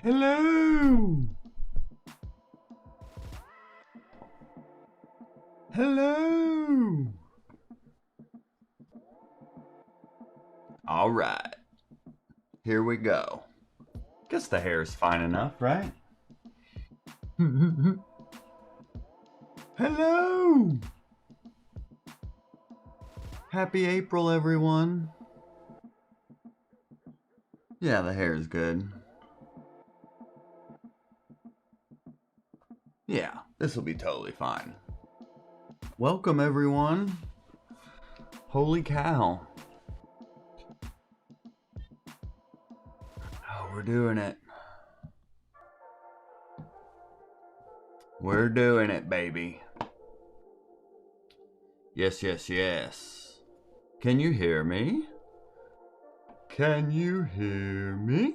Hello! Hello! All right. Here we go. Guess the hair's fine enough, right? Hello! Happy April, everyone. Yeah, the hair is good. Yeah, this will be totally fine. Welcome, everyone. Holy cow. Oh, we're doing it. We're doing it, baby. Yes, yes, yes. Can you hear me? Can you hear me?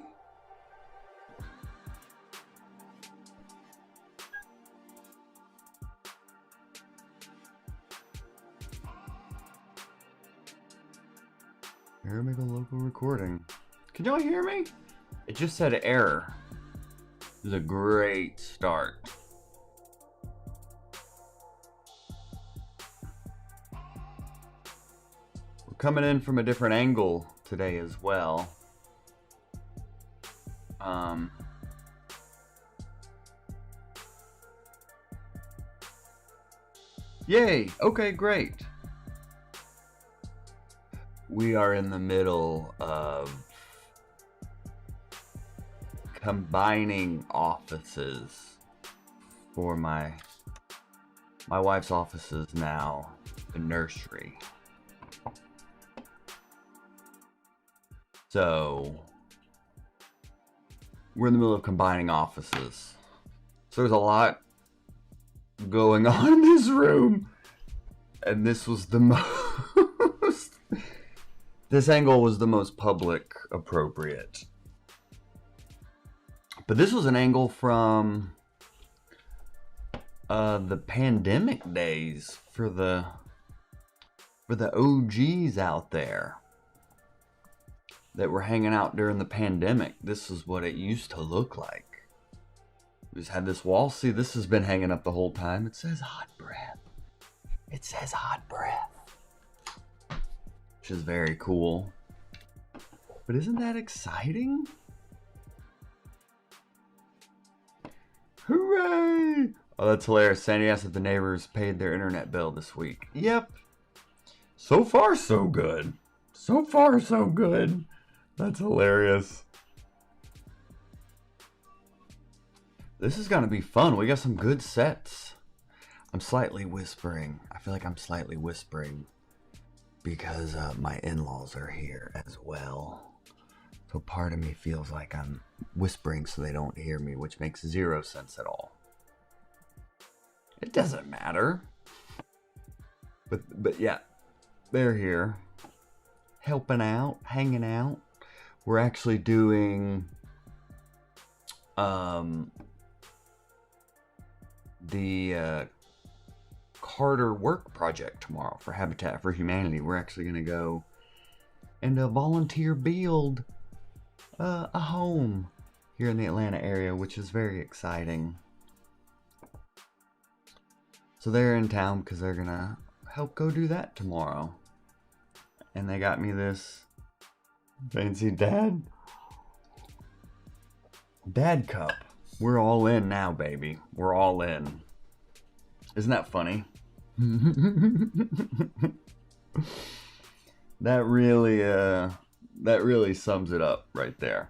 Error make a local recording. Can y'all hear me? It just said error. This is a great start. We're coming in from a different angle today as well. Yay! Okay, great. We are in the middle of combining offices for my wife's office is now the nursery. So we're in the middle of combining offices. So there's a lot going on in this room. And this was the most this angle was the most public appropriate. But this was an angle from the pandemic days for the OGs out there that were hanging out during the pandemic. This is what it used to look like. We just had this wall. See, this has been hanging up the whole time. It says hot breath. It says hot breath. Which is very cool. But isn't that exciting? Hooray! Oh, that's hilarious. Sandy asked if the neighbors paid their internet bill this week. Yep. So far, so good. So far, so good. That's hilarious. This is gonna be fun. We got some good sets. I'm slightly whispering. I feel like I'm slightly whispering because my in-laws are here as well. So part of me feels like I'm whispering so they don't hear me, which makes zero sense at all. It doesn't matter. But yeah, they're here. Helping out, hanging out. We're actually doing the Carter work project tomorrow for Habitat for Humanity. We're actually going to go and volunteer build a home here in the Atlanta area, which is very exciting. So they're in town because they're going to help go do that tomorrow. And they got me this fancy dad cup. We're all in now, baby. We're all in. Isn't that funny? That really sums it up right there.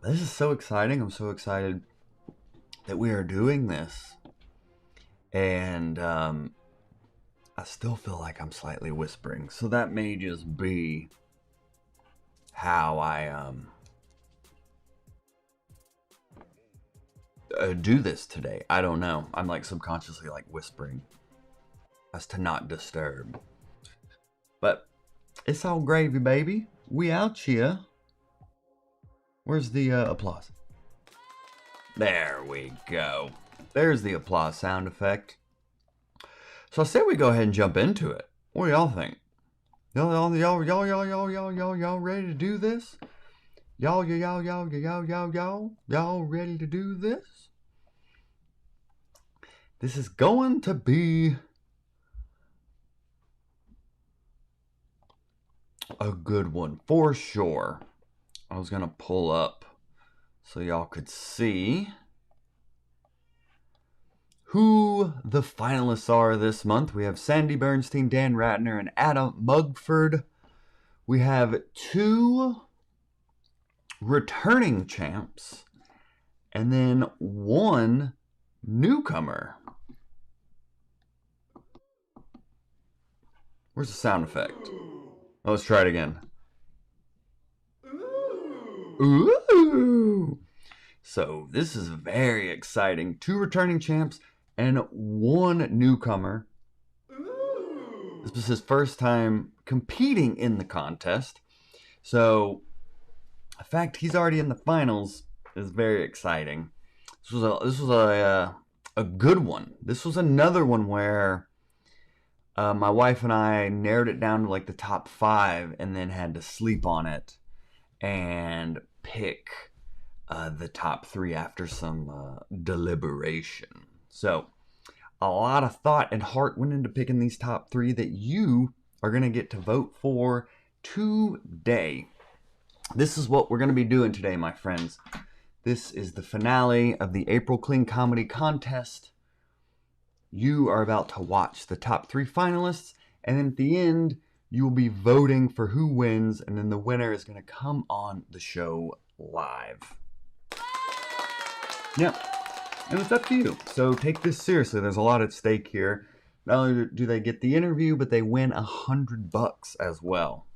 This is so exciting. I'm so excited that we are doing this. And I still feel like I'm slightly whispering. So that may just be how I do this today. I don't know. I'm like subconsciously like whispering as to not disturb. But it's all gravy, baby. We out here. Where's the applause? There we go. There's the applause sound effect. So I say we go ahead and jump into it. What do y'all think? Y'all ready to do this? Y'all ready to do this? This is going to be a good one for sure. I was gonna pull up so y'all could see who the finalists are this month. We have Sandy Bernstein, Dan Ratner, and Adam Mugford. We have 2 returning champs and then 1 newcomer. Where's the sound effect? Oh, let's try it again. Ooh! So this is very exciting. 2 returning champs and 1 newcomer. This was his first time competing in the contest. So the fact he's already in the finals is very exciting. This was a good one. This was another one where my wife and I narrowed it down to like the top 5 and then had to sleep on it and pick the top 3 after some deliberation. So a lot of thought and heart went into picking these top 3 that you are going to get to vote for today. This is what we're going to be doing today, my friends. This is the finale of the April Clean Comedy Contest. You are about to watch the top 3 finalists, and then at the end, you will be voting for who wins, and then the winner is going to come on the show live. Yep. And it's up to you. So take this seriously. There's a lot at stake here. Not only do they get the interview, but they win $100 as well.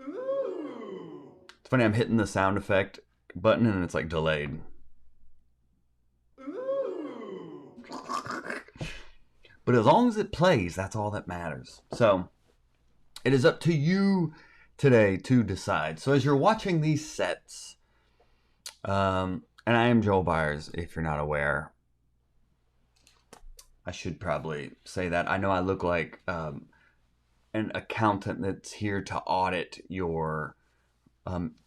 Ooh. It's funny, I'm hitting the sound effect button and it's like delayed. Ooh. But as long as it plays, that's all that matters. So it is up to you today to decide. So as you're watching these sets, and I am Joel Byers, if you're not aware. I should probably say that. I know I look like an accountant that's here to audit your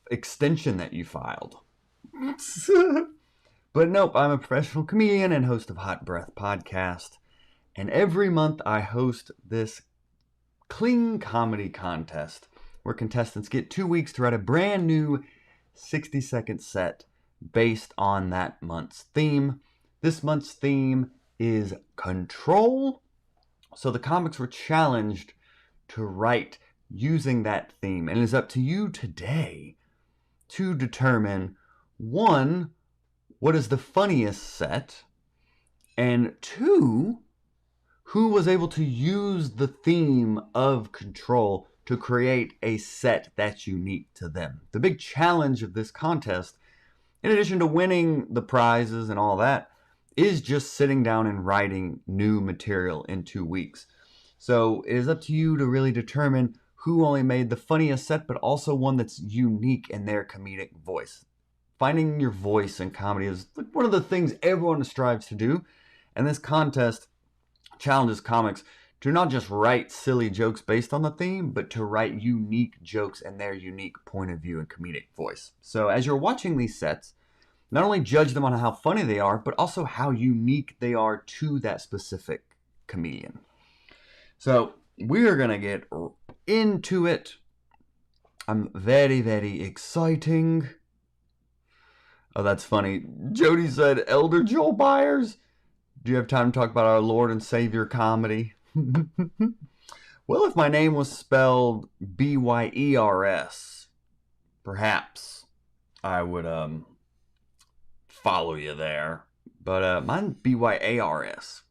extension that you filed. But nope, I'm a professional comedian and host of Hot Breath Podcast. And every month I host this Clean Comedy Contest where contestants get 2 weeks to write a brand new 60-second set based on that month's theme. This month's theme is control. So the comics were challenged to write using that theme. And it is up to you today to determine, 1, what is the funniest set? And 2, who was able to use the theme of control to create a set that's unique to them. The big challenge of this contest, in addition to winning the prizes and all that, is just sitting down and writing new material in 2 weeks. So it is up to you to really determine who only made the funniest set, but also one that's unique in their comedic voice. Finding your voice in comedy is one of the things everyone strives to do. And this contest challenges comics to not just write silly jokes based on the theme, but to write unique jokes and their unique point of view and comedic voice. So as you're watching these sets, not only judge them on how funny they are, but also how unique they are to that specific comedian. So we are going to get into it. I'm very, very exciting. Oh, that's funny. Jody said, Elder Joel Byers, do you have time to talk about our Lord and Savior comedy? Well, if my name was spelled B-Y-E-R-S, perhaps I would follow you there. But mine B-Y-A-R-S.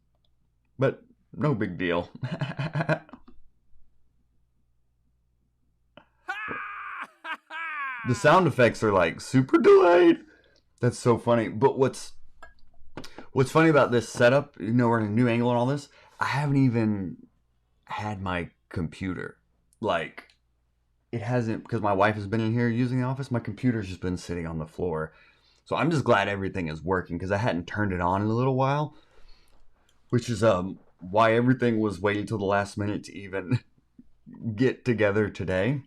But no big deal. The sound effects are like super delayed. That's so funny. But what's funny about this setup, you know, we're in a new angle and all this, I haven't even had my computer. Like, it hasn't, because my wife has been in here using the office, my computer's just been sitting on the floor. So I'm just glad everything is working, because I hadn't turned it on in a little while, which is why everything was waiting till the last minute to even get together today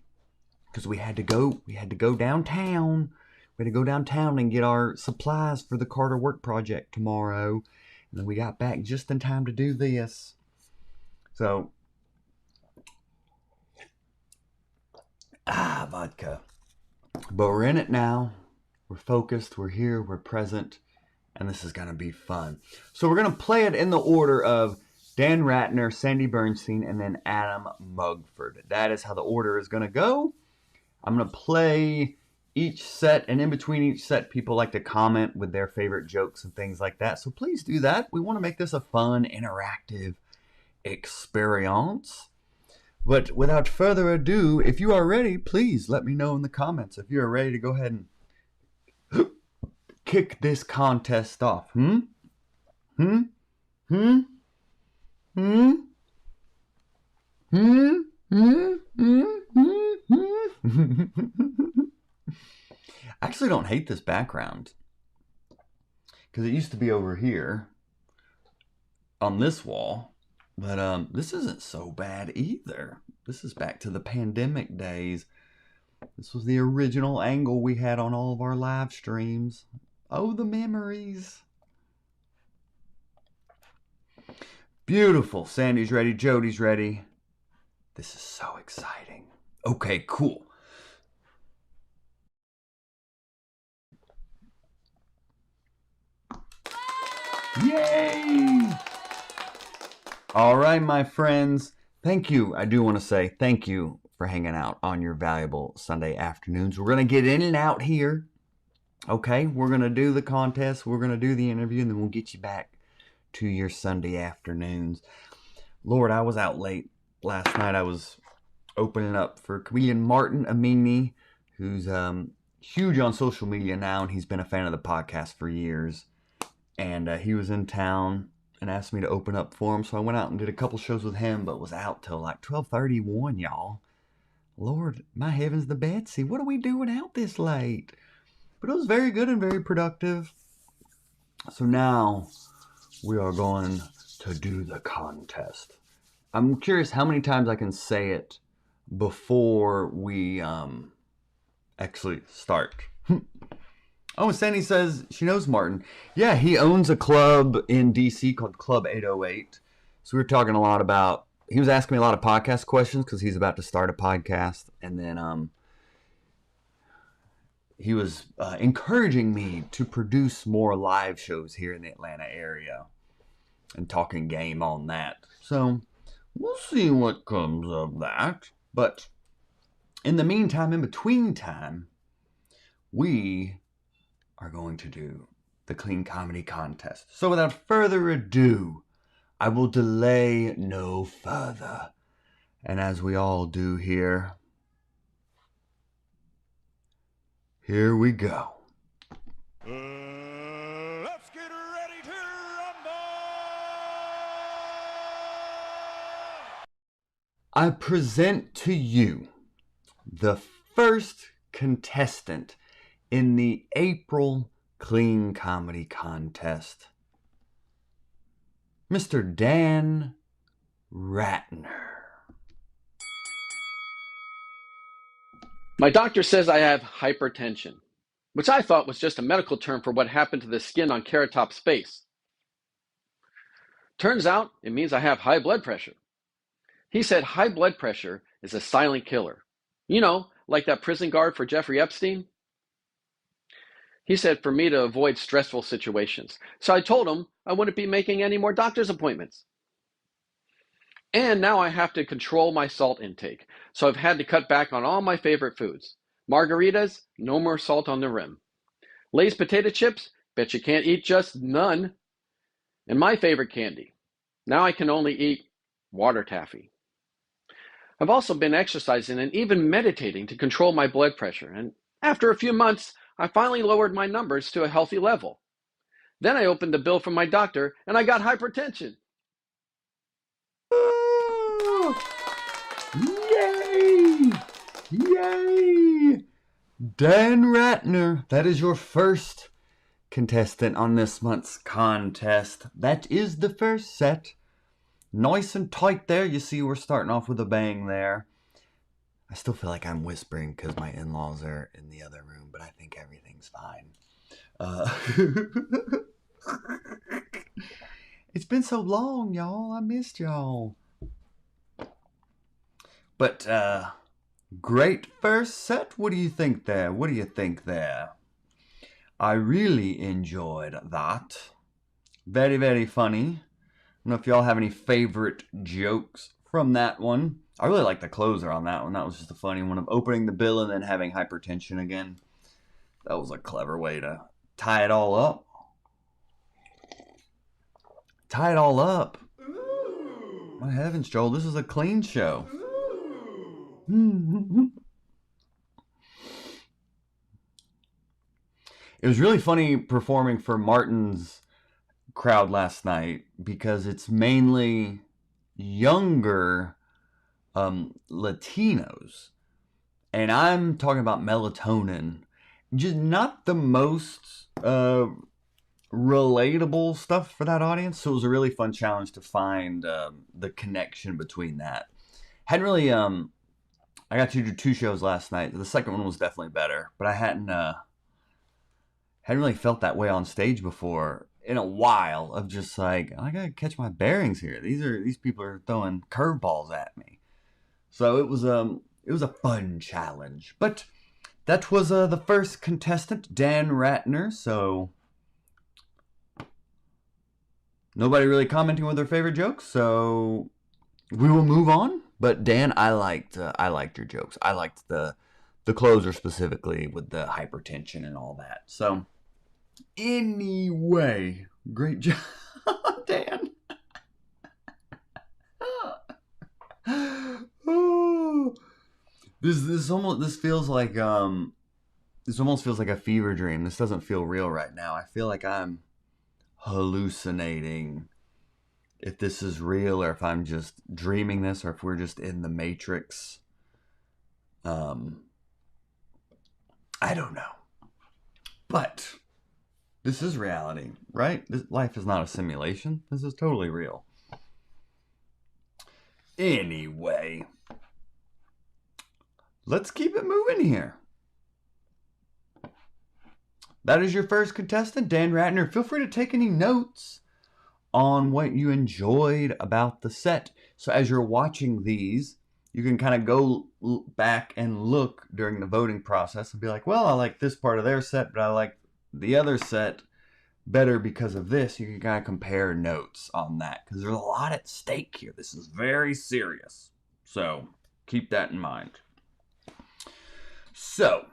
because we had to go downtown. We had to go downtown and get our supplies for the Carter work project tomorrow. And then we got back just in time to do this. So, vodka. But we're in it now. We're focused. We're here. We're present. And this is going to be fun. So we're going to play it in the order of Dan Ratner, Sandy Bernstein, and then Adam Mugford. That is how the order is going to go. I'm going to play each set, and in between each set, people like to comment with their favorite jokes and things like that. So please do that. We want to make this a fun, interactive experience. But without further ado, if you are ready, please let me know in the comments if you are ready to go ahead and kick this contest off. I actually don't hate this background because it used to be over here on this wall, but this isn't so bad either. This is back to the pandemic days. This was the original angle we had on all of our live streams. Oh, the memories. Beautiful. Sandy's ready. Jody's ready. This is so exciting. Okay, cool. Yay! All right, my friends. Thank you. I do want to say thank you for hanging out on your valuable Sunday afternoons. We're going to get in and out here. Okay, we're going to do the contest. We're going to do the interview, and then we'll get you back to your Sunday afternoons. Lord, I was out late last night. I was opening up for comedian Martin Amini, who's huge on social media now, and he's been a fan of the podcast for years. And he was in town and asked me to open up for him. So I went out and did a couple shows with him, but was out till like 12:31, y'all. Lord, my heavens, the Betsy. What are we doing out this late? But it was very good and very productive. So now we are going to do the contest. I'm curious how many times I can say it before we actually start. Oh, Sandy says she knows Martin. Yeah, he owns a club in DC called Club 808. So we were talking a lot about, he was asking me a lot of podcast questions because he's about to start a podcast. And then he was encouraging me to produce more live shows here in the Atlanta area and talking game on that. So we'll see what comes of that. But in the meantime, in between time, we are going to do the Clean Comedy Contest. So without further ado, I will delay no further. And as we all do here, here we go. Let's get ready to rumble! I present to you the first contestant in the April Clean Comedy Contest, Mr. Dan Ratner. My doctor says I have hypertension, which I thought was just a medical term for what happened to the skin on Carrot Top's face. Turns out it means I have high blood pressure. He said high blood pressure is a silent killer. You know, like that prison guard for Jeffrey Epstein. He said for me to avoid stressful situations. So I told him I wouldn't be making any more doctor's appointments. And now I have to control my salt intake. So I've had to cut back on all my favorite foods. Margaritas, no more salt on the rim. Lay's potato chips, bet you can't eat just none. And my favorite candy. Now I can only eat water taffy. I've also been exercising and even meditating to control my blood pressure. And after a few months, I finally lowered my numbers to a healthy level. Then I opened the bill from my doctor and I got hypertension. Yay! Yay! Dan Ratner, that is your first contestant on this month's contest. That is the first set. Nice and tight there. You see we're starting off with a bang there. I still feel like I'm whispering because my in-laws are in the other room, but I think everything's fine. Uh, it's been so long, y'all. I missed y'all. But great first set. What do you think there? What do you think there? I really enjoyed that. Very, very funny. I don't know if y'all have any favorite jokes from that one. I really like the closer on that one. That was just a funny one of opening the bill and then having hypertension again. That was a clever way to tie it all up. Tie it all up. Ooh. My heavens, Joel, this is a clean show. It was really funny performing for Martin's crowd last night because it's mainly younger Latinos. And I'm talking about Melatonin. Just not the most relatable stuff for that audience. So it was a really fun challenge to find the connection between that. Hadn't really, I got to do 2 shows last night. The second one was definitely better, but I hadn't really felt that way on stage before in a while of just like, I gotta catch my bearings here. These people are throwing curveballs at me. So it was a fun challenge. But that was the first contestant, Dan Ratner. So nobody really commenting with their favorite jokes. So we will move on. But Dan, I liked your jokes. I liked the closer specifically with the hypertension and all that. So anyway, great job, Dan. Oh, this almost feels like this almost feels like a fever dream. This doesn't feel real right now. I feel like I'm hallucinating. If this is real or if I'm just dreaming this or if we're just in the Matrix. I don't know. But this is reality, right? This life is not a simulation. This is totally real. Anyway, let's keep it moving here. That is your first contestant, Dan Ratner. Feel free to take any notes on what you enjoyed about the set. So as you're watching these, you can kind of go back and look during the voting process and be like, well, I like this part of their set, but I like the other set better because of this. You can kind of compare notes on that because there's a lot at stake here. This is very serious. So keep that in mind. So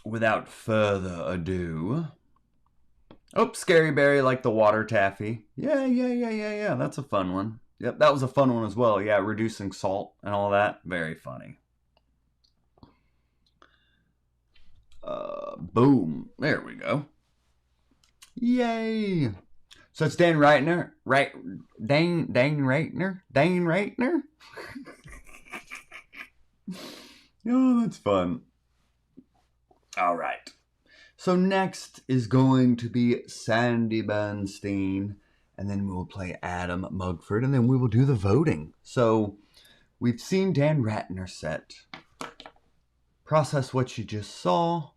without further ado, Scary Barry like the water taffy. Yeah. That's a fun one. Yep, that was a fun one as well. Yeah, reducing salt and all that. Very funny. Boom. There we go. Yay. So it's Dan Ratner. Dan Ratner? Oh, that's fun. All right. So next is going to be Sandy Bernstein, and then we will play Adam Mugford, and then we will do the voting. So we've seen Dan Ratner set. Process what you just saw.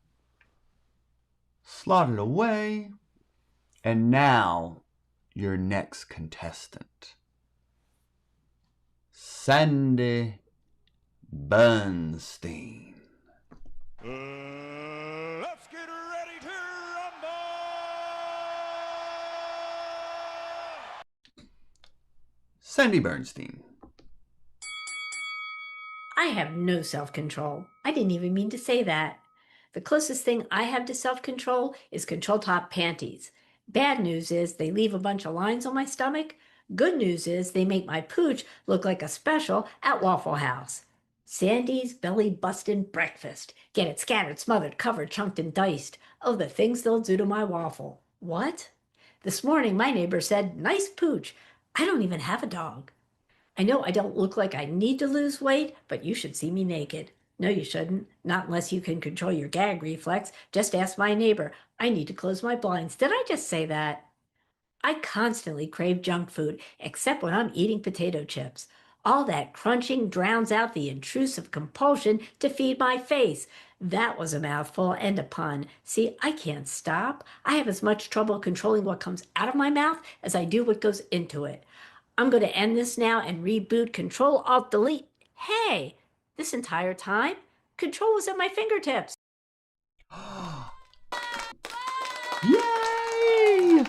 Slot it away. And now, your next contestant. Sandy Bernstein. Let's get ready to rumble! Sandy Bernstein. I have no self-control. I didn't even mean to say that. The closest thing I have to self-control is control top panties. Bad news is they leave a bunch of lines on my stomach. Good news is they make my pooch look like a special at Waffle House. Sandy's belly bustin' breakfast. Get it scattered, smothered, covered, chunked, and diced. Oh, the things they'll do to my waffle. What? This morning my neighbor said, nice pooch. I don't even have a dog. I know I don't look like I need to lose weight, but you should see me naked. No, you shouldn't. Not unless you can control your gag reflex. Just ask my neighbor. I need to close my blinds. Did I just say that? I constantly crave junk food, except when I'm eating potato chips. All that crunching drowns out the intrusive compulsion to feed my face. That was a mouthful and a pun. See, I can't stop. I have as much trouble controlling what comes out of my mouth as I do what goes into it. I'm going to end this now and reboot Control-Alt-Delete. Hey, this entire time, Control was at my fingertips. Yay!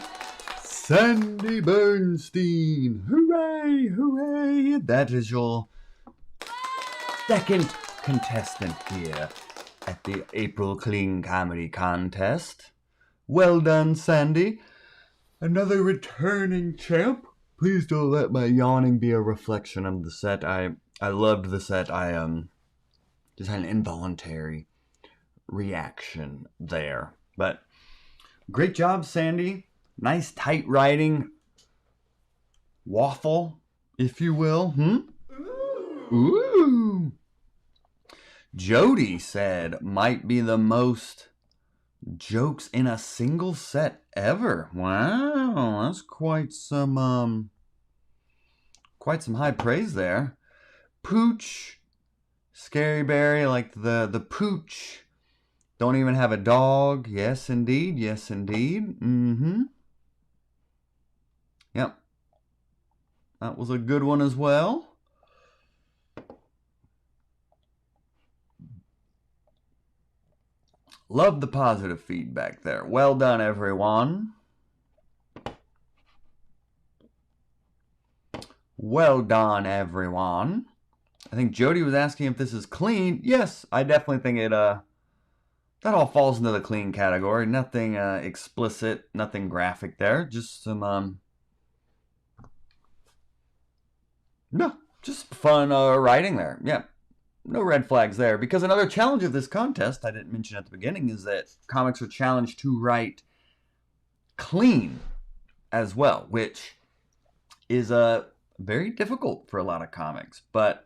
Sandy Bernstein! Hooray! Hooray! That is your second contestant here at the April Clean Comedy Contest. Well done, Sandy. Another returning champ. Please don't let my yawning be a reflection of the set. I loved the set. I just had an involuntary reaction there. But great job, Sandy. Nice tight writing. Waffle, if you will. Ooh. Jody said might be the most jokes in a single set ever. Wow, that's quite some high praise there. Pooch, Scary Barry, like the pooch. Don't even have a dog. Yes, indeed. Yes, indeed. Yep. That was a good one as well. Love the positive feedback there. Well done, everyone. Well done, everyone. I think Jody was asking if this is clean. Yes, I definitely think it, that all falls into the clean category. Nothing explicit, nothing graphic there. Just some, no, just fun writing there. Yeah. No red flags there, because another challenge of this contest, I didn't mention at the beginning, is that comics are challenged to write clean as well, which is very difficult for a lot of comics. But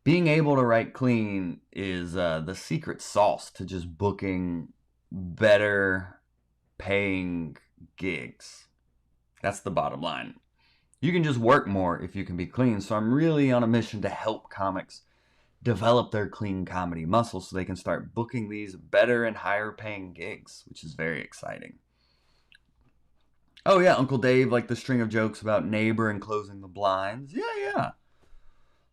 being able to write clean is the secret sauce to just booking better paying gigs. That's the bottom line. You can just work more if you can be clean. So I'm really on a mission to help comics develop their clean comedy muscles so they can start booking these better and higher paying gigs, which is very exciting. Oh yeah, Uncle Dave, like the string of jokes about Neighbor and closing the blinds. Yeah.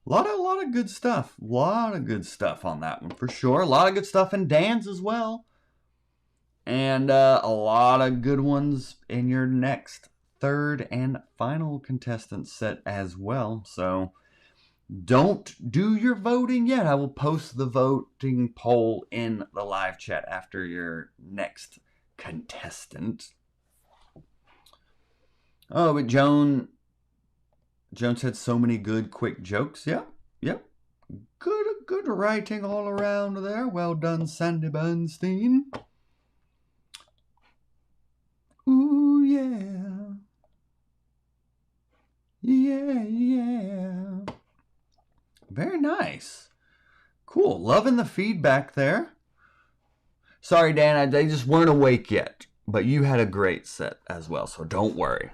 A lot of good stuff. A lot of good stuff on that one for sure. A lot of good stuff in Dan's as well. And a lot of good ones in your next third and final contestant set as well. So don't do your voting yet. I will post the voting poll in the live chat after your next contestant. Oh, but Joan said so many good, quick jokes. Yep. Good writing all around there. Well done, Sandy Bernstein. Ooh, yeah. Yeah. Very nice. Cool. Loving the feedback there. Sorry, Dan, they just weren't awake yet. But you had a great set as well, so don't worry.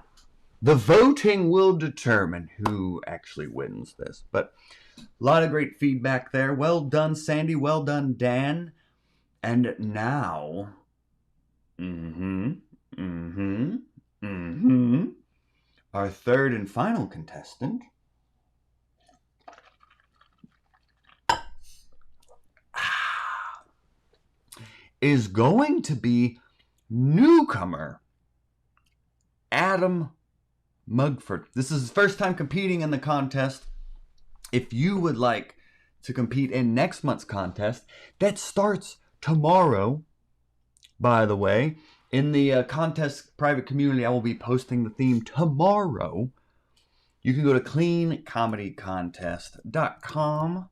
The voting will determine who actually wins this. But a lot of great feedback there. Well done, Sandy. Well done, Dan. And now... our third and final contestant... is going to be newcomer Adam Mugford. This is his first time competing in the contest. If you would like to compete in next month's contest, that starts tomorrow, by the way. In the contest private community, I will be posting the theme tomorrow. You can go to cleancomedycontest.com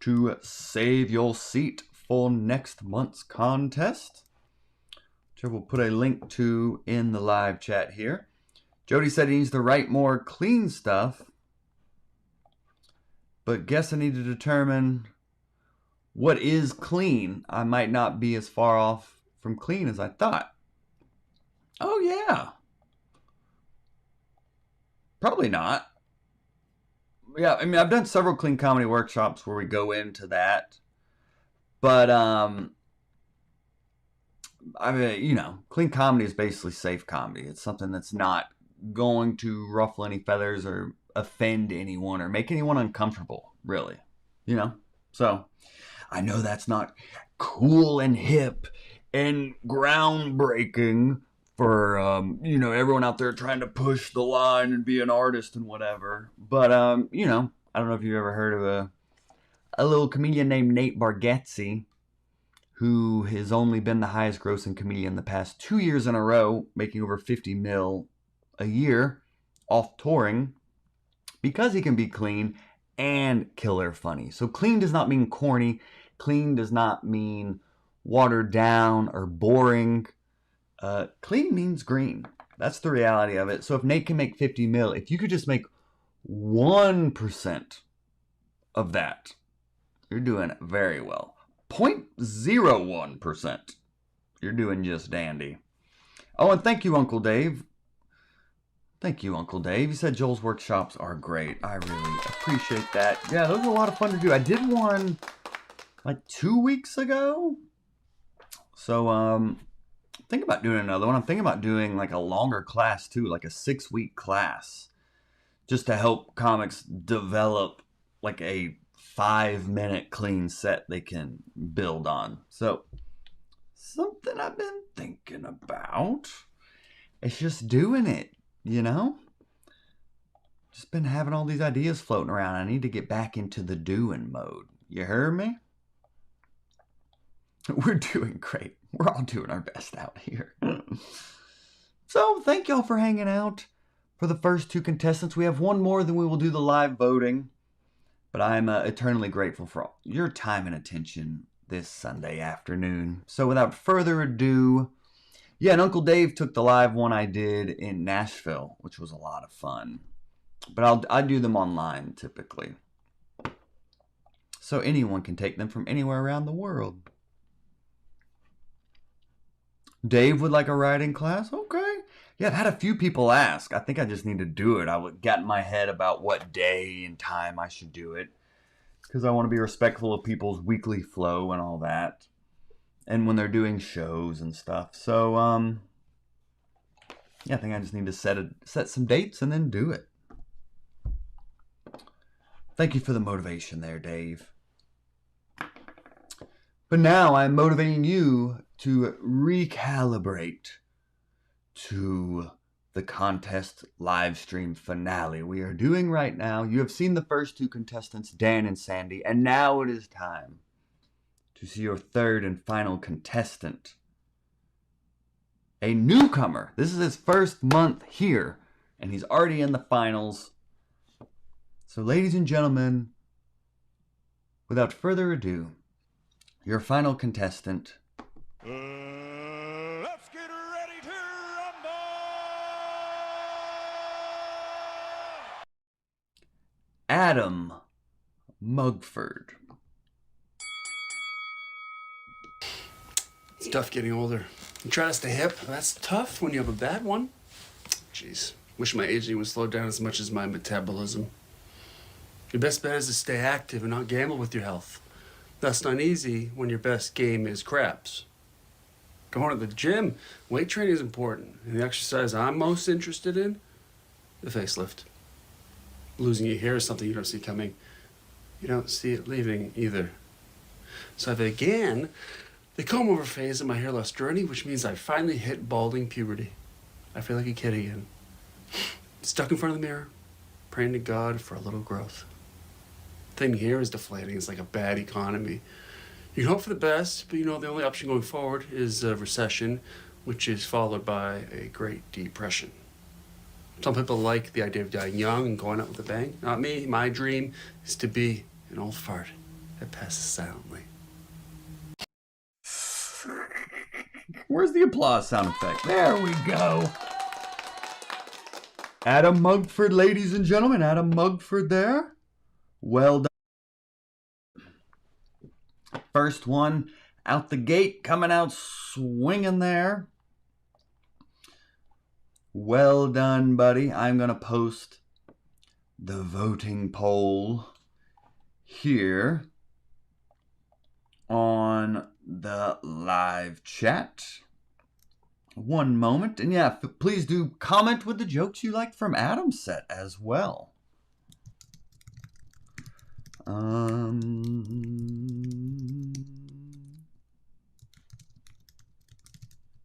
to save your seat for next month's contest, which I will put a link to in the live chat here. Jody said he needs to write more clean stuff, but guess I need to determine what is clean. I might not be as far off from clean as I thought. Oh yeah. Probably not. Yeah, I mean, I've done several clean comedy workshops where we go into that, but I mean, clean comedy is basically safe comedy. It's something that's not going to ruffle any feathers or offend anyone or make anyone uncomfortable, really. So I know that's not cool and hip and groundbreaking for everyone out there trying to push the line and be an artist and whatever. But I don't know if you've ever heard of a little comedian named Nate Bargatze, who has only been the highest grossing comedian the past 2 years in a row, making over 50 mil a year off touring, because he can be clean and killer funny. So clean does not mean corny. Clean does not mean watered down or boring. Clean means green. That's the reality of it. So if Nate can make 50 mil, if you could just make 1% of that, you're doing very well. 0.01%, you're doing just dandy. Oh, and thank you, Uncle Dave. Thank you, Uncle Dave. You said Joel's workshops are great. I really appreciate that. Yeah, those are a lot of fun to do. I did one like 2 weeks ago. So, think about doing another one. I'm thinking about doing like a longer class too, like a 6-week class, just to help comics develop like a 5-minute clean set they can build on. So, something I've been thinking about. It's just doing it. Just been having all these ideas floating around. I need to get back into the doing mode. You heard me? We're doing great. We're all doing our best out here. So, thank y'all for hanging out. For the first 2 contestants, we have one more, then we will do the live voting. But I'm eternally grateful for all your time and attention this Sunday afternoon. So, without further ado, yeah, and Uncle Dave took the live one I did in Nashville, which was a lot of fun. But I do them online, typically. So anyone can take them from anywhere around the world. Dave would like a writing class? Okay. Yeah, I've had a few people ask. I think I just need to do it. I got in my head about what day and time I should do it, because I want to be respectful of people's weekly flow and all that, and when they're doing shows and stuff. So, yeah, I think I just need to set some dates and then do it. Thank you for the motivation there, Dave. But now I'm motivating you to recalibrate to the contest live stream finale we are doing right now. You have seen the first 2 contestants, Dan and Sandy, and now it is time to see your third and final contestant. A newcomer. This is his first month here, and he's already in the finals. So, ladies and gentlemen, without further ado, your final contestant. Let's get ready to rumble! Adam Mugford. It's tough getting older. You try to stay hip, that's tough when you have a bad one. Jeez, wish my aging would slow down as much as my metabolism. Your best bet is to stay active and not gamble with your health. That's not easy when your best game is craps. Going to the gym, weight training is important. And the exercise I'm most interested in, the facelift. Losing your hair is something you don't see coming. You don't see it leaving either. So I began the comb-over phase of my hair loss journey, which means I finally hit balding puberty. I feel like a kid again. Stuck in front of the mirror, praying to God for a little growth. Thing here is deflating. It's like a bad economy. You can hope for the best, but the only option going forward is a recession, which is followed by a Great Depression. Some people like the idea of dying young and going out with a bang. Not me. My dream is to be an old fart that passes silently. Where's the applause sound effect? There we go. Adam Mugford, ladies and gentlemen. Adam Mugford there. Well done. First one out the gate, coming out swinging there. Well done, buddy. I'm going to post the voting poll here on the live chat. One moment. And yeah, please do comment with the jokes you liked from Adam's set as well.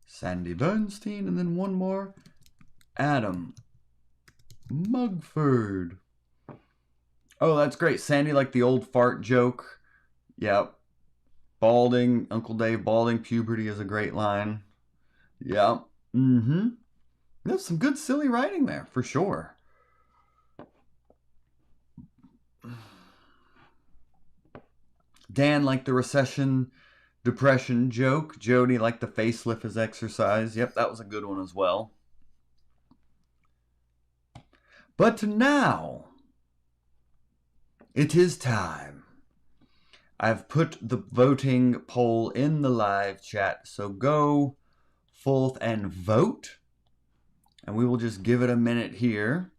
Sandy Bernstein, and then one more. Adam Mugford. Oh, that's great. Sandy liked the old fart joke. Yep. Balding, Uncle Dave balding, puberty is a great line. Yep. There's some good silly writing there, for sure. Dan liked the recession, depression joke. Jody liked the facelift as exercise. Yep, that was a good one as well. But now, it is time. I've put the voting poll in the live chat, so go forth and vote. And we will just give it a minute here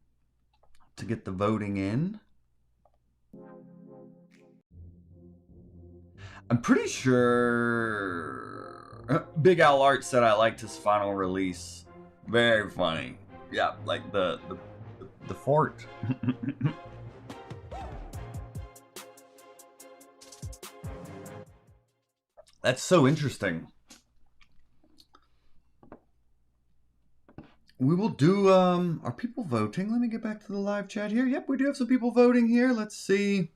to get the voting in. I'm pretty sure Big Al Art said I liked his final release. Very funny. Yeah, like the fort. That's so interesting. We will do, are people voting? Let me get back to the live chat here. Yep, we do have some people voting here. Let's see.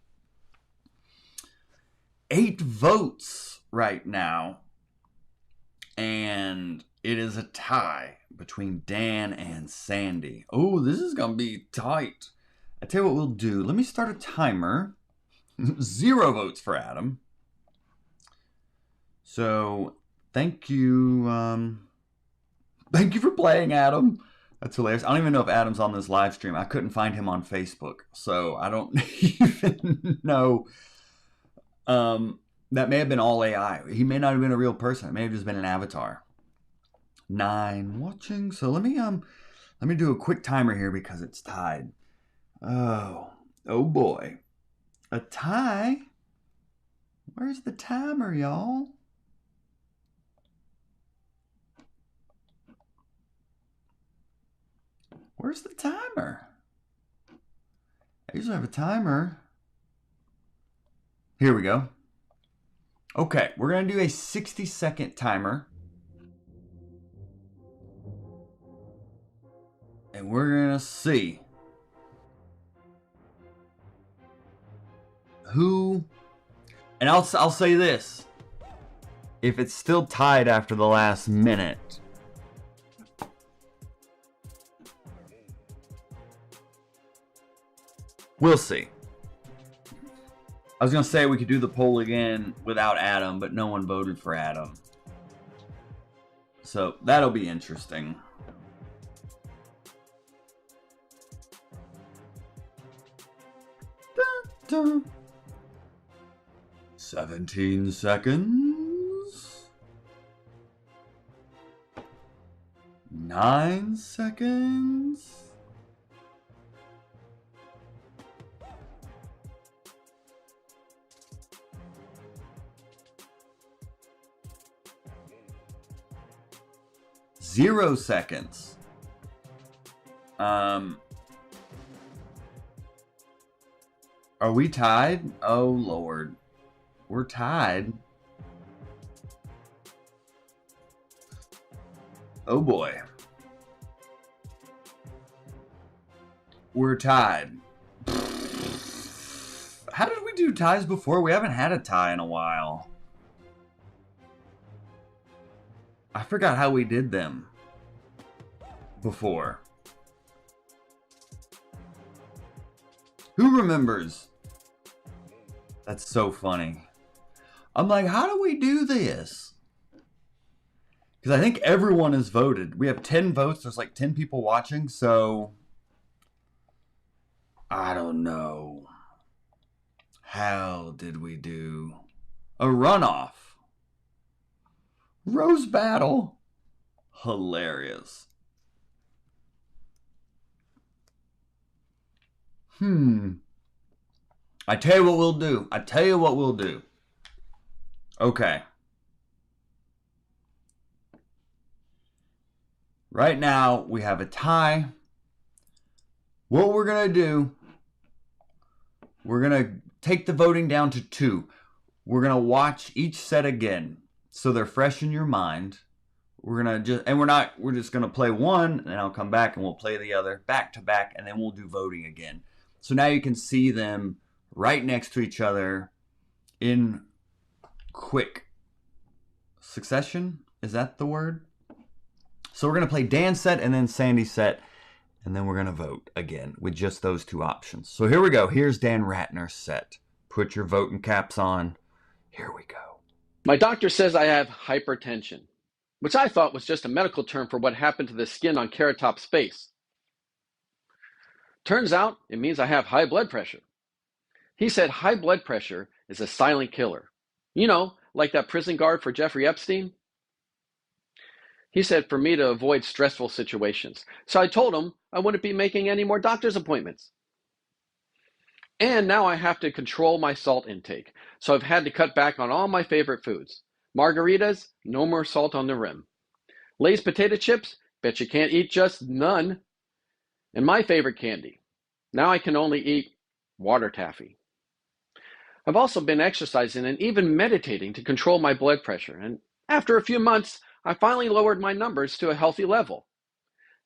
8 votes right now. And it is a tie between Dan and Sandy. Oh, this is going to be tight. I tell you what we'll do. Let me start a timer. 0 votes for Adam. So, thank you. Thank you for playing, Adam. That's hilarious. I don't even know if Adam's on this live stream. I couldn't find him on Facebook, so I don't even know. That may have been all AI. He may not have been a real person. It may have just been an avatar. 9 watching. So let me do a quick timer here because it's tied. Oh boy, a tie. Where's the timer, y'all? Where's the timer? I usually have a timer. Here we go. Okay, we're going to do a 60-second timer. And we're going to see who... And I'll say this. If it's still tied after the last minute... We'll see. I was going to say we could do the poll again without Adam, but no one voted for Adam. So that'll be interesting. Dun, dun. 17 seconds. 9 seconds. 0 seconds. Are we tied? Oh, Lord. We're tied. Oh, boy. We're tied. How did we do ties before? We haven't had a tie in a while. I forgot how we did them before. Who remembers? That's so funny. I'm like, how do we do this? Because I think everyone has voted. We have 10 votes. There's like 10 people watching. So, I don't know. How did we do a runoff? Rose battle. Hilarious. I tell you what we'll do. Okay. Right now, we have a tie. What we're going to do, we're going to take the voting down to 2. We're going to watch each set again, so they're fresh in your mind. We're just going to play one, and I'll come back and we'll play the other back to back, and then we'll do voting again. So now you can see them right next to each other in quick succession. Is that the word? So we're going to play Dan's set and then Sandy's set, and then we're going to vote again with just those 2 options. So here we go. Here's Dan Ratner's set. Put your voting caps on. Here we go. My doctor says I have hypertension, which I thought was just a medical term for what happened to the skin on Carrot Top's face. Turns out it means I have high blood pressure. He said high blood pressure is a silent killer. You know, like that prison guard for Jeffrey Epstein. He said for me to avoid stressful situations. So I told him I wouldn't be making any more doctor's appointments. And now I have to control my salt intake. So I've had to cut back on all my favorite foods. Margaritas, no more salt on the rim. Lay's potato chips, bet you can't eat just none. And my favorite candy. Now I can only eat water taffy. I've also been exercising and even meditating to control my blood pressure. And after a few months, I finally lowered my numbers to a healthy level.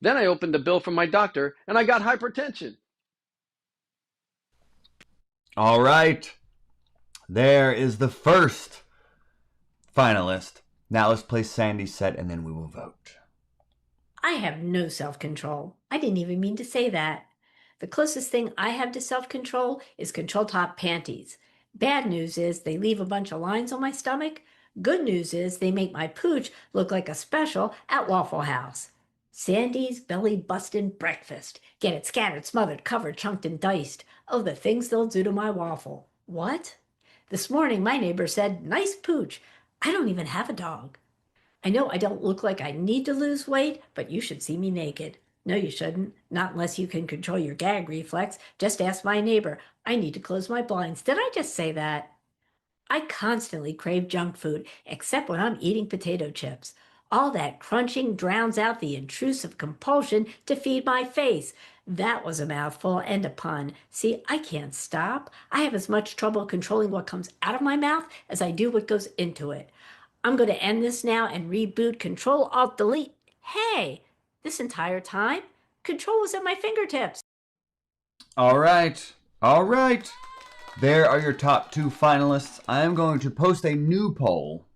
Then I opened the bill from my doctor and I got hypertension. All right. There is the first finalist. Now let's play Sandy's set and then we will vote. I have no self-control. I didn't even mean to say that. The closest thing I have to self-control is control top panties. Bad news is they leave a bunch of lines on my stomach. Good news is they make my pooch look like a special at Waffle House. Sandy's belly bustin' breakfast. Get it scattered, smothered, covered, chunked, and diced. Oh, the things they'll do to my waffle. What? This morning my neighbor said, nice pooch. I don't even have a dog. I know I don't look like I need to lose weight, but you should see me naked. No, you shouldn't. Not unless you can control your gag reflex. Just ask my neighbor. I need to close my blinds. Did I just say that? I constantly crave junk food, except when I'm eating potato chips. All that crunching drowns out the intrusive compulsion to feed my face. That was a mouthful and a pun. See, I can't stop. I have as much trouble controlling what comes out of my mouth as I do what goes into it. I'm going to end this now and reboot Control-Alt-Delete. Hey, this entire time, control was at my fingertips. All right. There are your top 2 finalists. I am going to post a new poll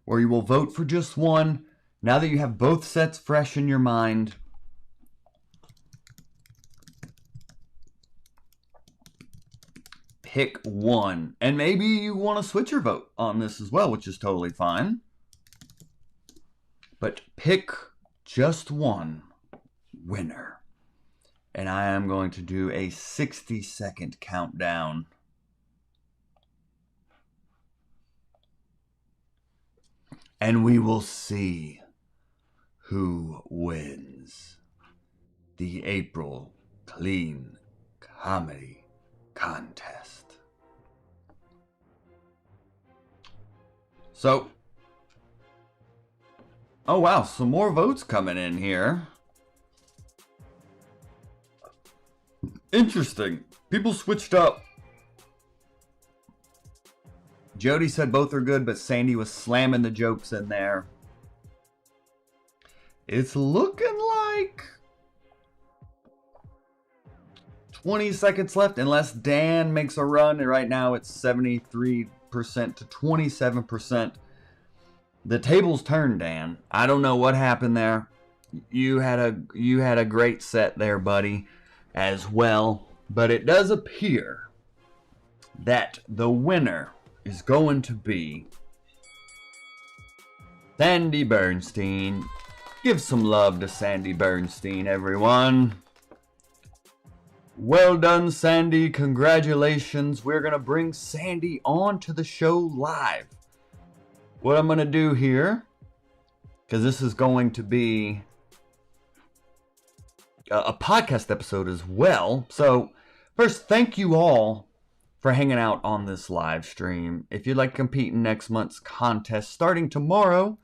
where you will vote for just one. Now that you have both sets fresh in your mind, pick one. And maybe you want to switch your vote on this as well, which is totally fine. But pick just one winner. And I am going to do a 60-second countdown. And we will see who wins the April Clean Comedy Contest. So, oh wow, some more votes coming in here. Interesting. People switched up. Jody said both are good, but Sandy was slamming the jokes in there. It's looking like 20 seconds left, unless Dan makes a run. And right now it's 73% to 27%. The tables turned, Dan. I don't know what happened there. You had a great set there, buddy, as well. But it does appear that the winner is going to be Sandy Bernstein. Give some love to Sandy Bernstein, everyone. Well done, Sandy. Congratulations. We're going to bring Sandy on to the show live. What I'm going to do here, because this is going to be a podcast episode as well. So First, thank you all for hanging out on this live stream. If you'd like to compete in next month's contest starting tomorrow,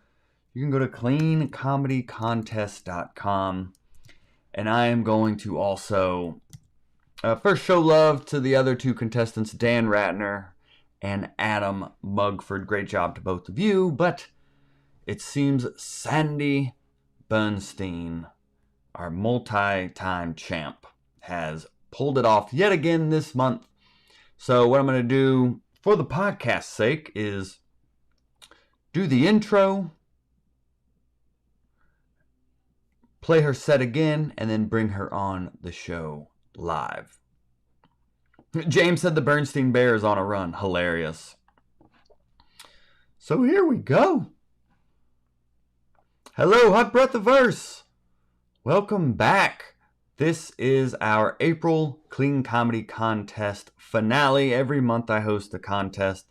you can go to cleancomedycontest.com. And I am going to also first show love to the other two contestants, Dan Ratner and Adam Mugford. Great job to both of you. But it seems Sandy Bernstein, our multi-time champ, has pulled it off yet again this month. So what I'm going to do for the podcast's sake is do the intro, play her set again, and then bring her on the show live. James said the Bernstein Bear is on a run. Hilarious. So here we go. Hello, Hot Breath of Verse. Welcome back. This is our April Clean Comedy Contest finale. Every month I host a contest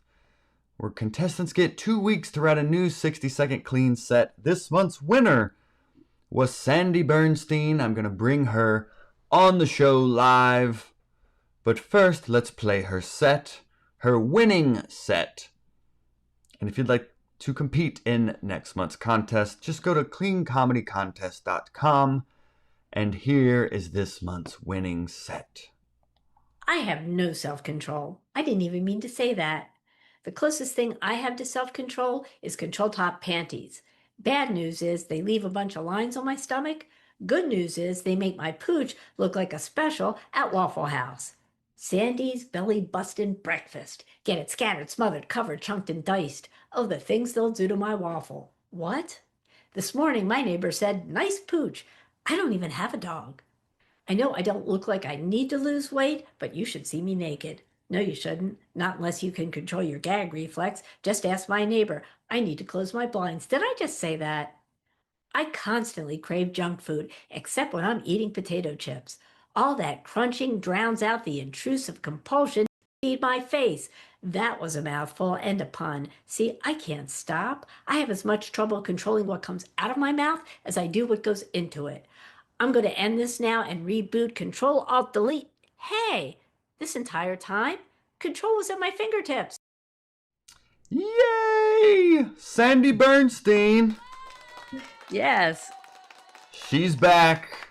where contestants get 2 weeks to write a new 60-second clean set. This month's winner was Sandy Bernstein. I'm going to bring her on the show live. But first, let's play her set, her winning set. And if you'd like to compete in next month's contest, just go to cleancomedycontest.com. And here is this month's winning set. I have no self-control. I didn't even mean to say that. The closest thing I have to self-control is control top panties. Bad news is they leave a bunch of lines on my stomach. Good news is they make my pooch look like a special at Waffle House. Sandy's belly bustin' breakfast. Get it scattered, smothered, covered, chunked, and diced. Oh, the things they'll do to my waffle. What? This morning my neighbor said, nice pooch. I don't even have a dog. I know I don't look like I need to lose weight, but you should see me naked. No, you shouldn't. Not unless you can control your gag reflex. Just ask my neighbor. I need to close my blinds. Did I just say that? I constantly crave junk food, except when I'm eating potato chips. All that crunching drowns out the intrusive compulsion to feed my face. That was a mouthful and a pun. See, I can't stop. I have as much trouble controlling what comes out of my mouth as I do what goes into it. I'm going to end this now and reboot Control-Alt-Delete. Hey, this entire time, control was at my fingertips. Yay! Sandy Bernstein. Yes. She's back.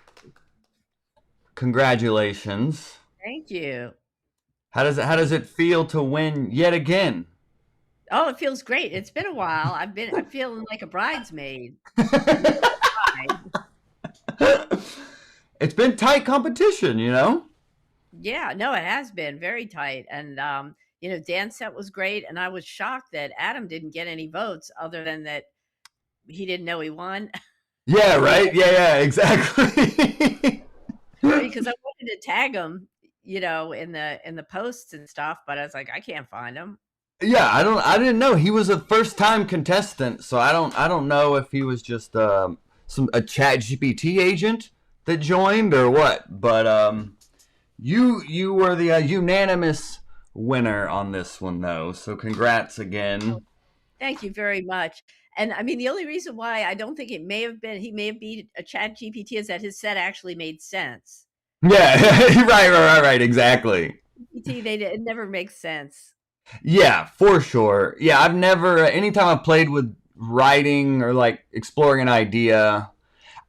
Congratulations. Thank you. How does it feel to win yet again? Oh, it feels great. It's been a while. I'm feeling like a bridesmaid. It's been tight competition, you know? Yeah, no, it has been very tight. And Dan's set was great, and I was shocked that Adam didn't get any votes other than that he didn't know he won. Yeah, right? Yeah, exactly. Because I wanted to tag him, in the posts and stuff, but I was like, I can't find him. Yeah, I didn't know he was a first-time contestant, so I don't know if he was just a ChatGPT agent that joined or what. But you were the unanimous winner on this one, though. So congrats again. Thank you very much. And I mean, the only reason why I don't think he may have beat a ChatGPT is that his set actually made sense. Yeah, right, exactly. It never makes sense. Yeah, for sure. Yeah, I've never, anytime I've played with writing or like exploring an idea,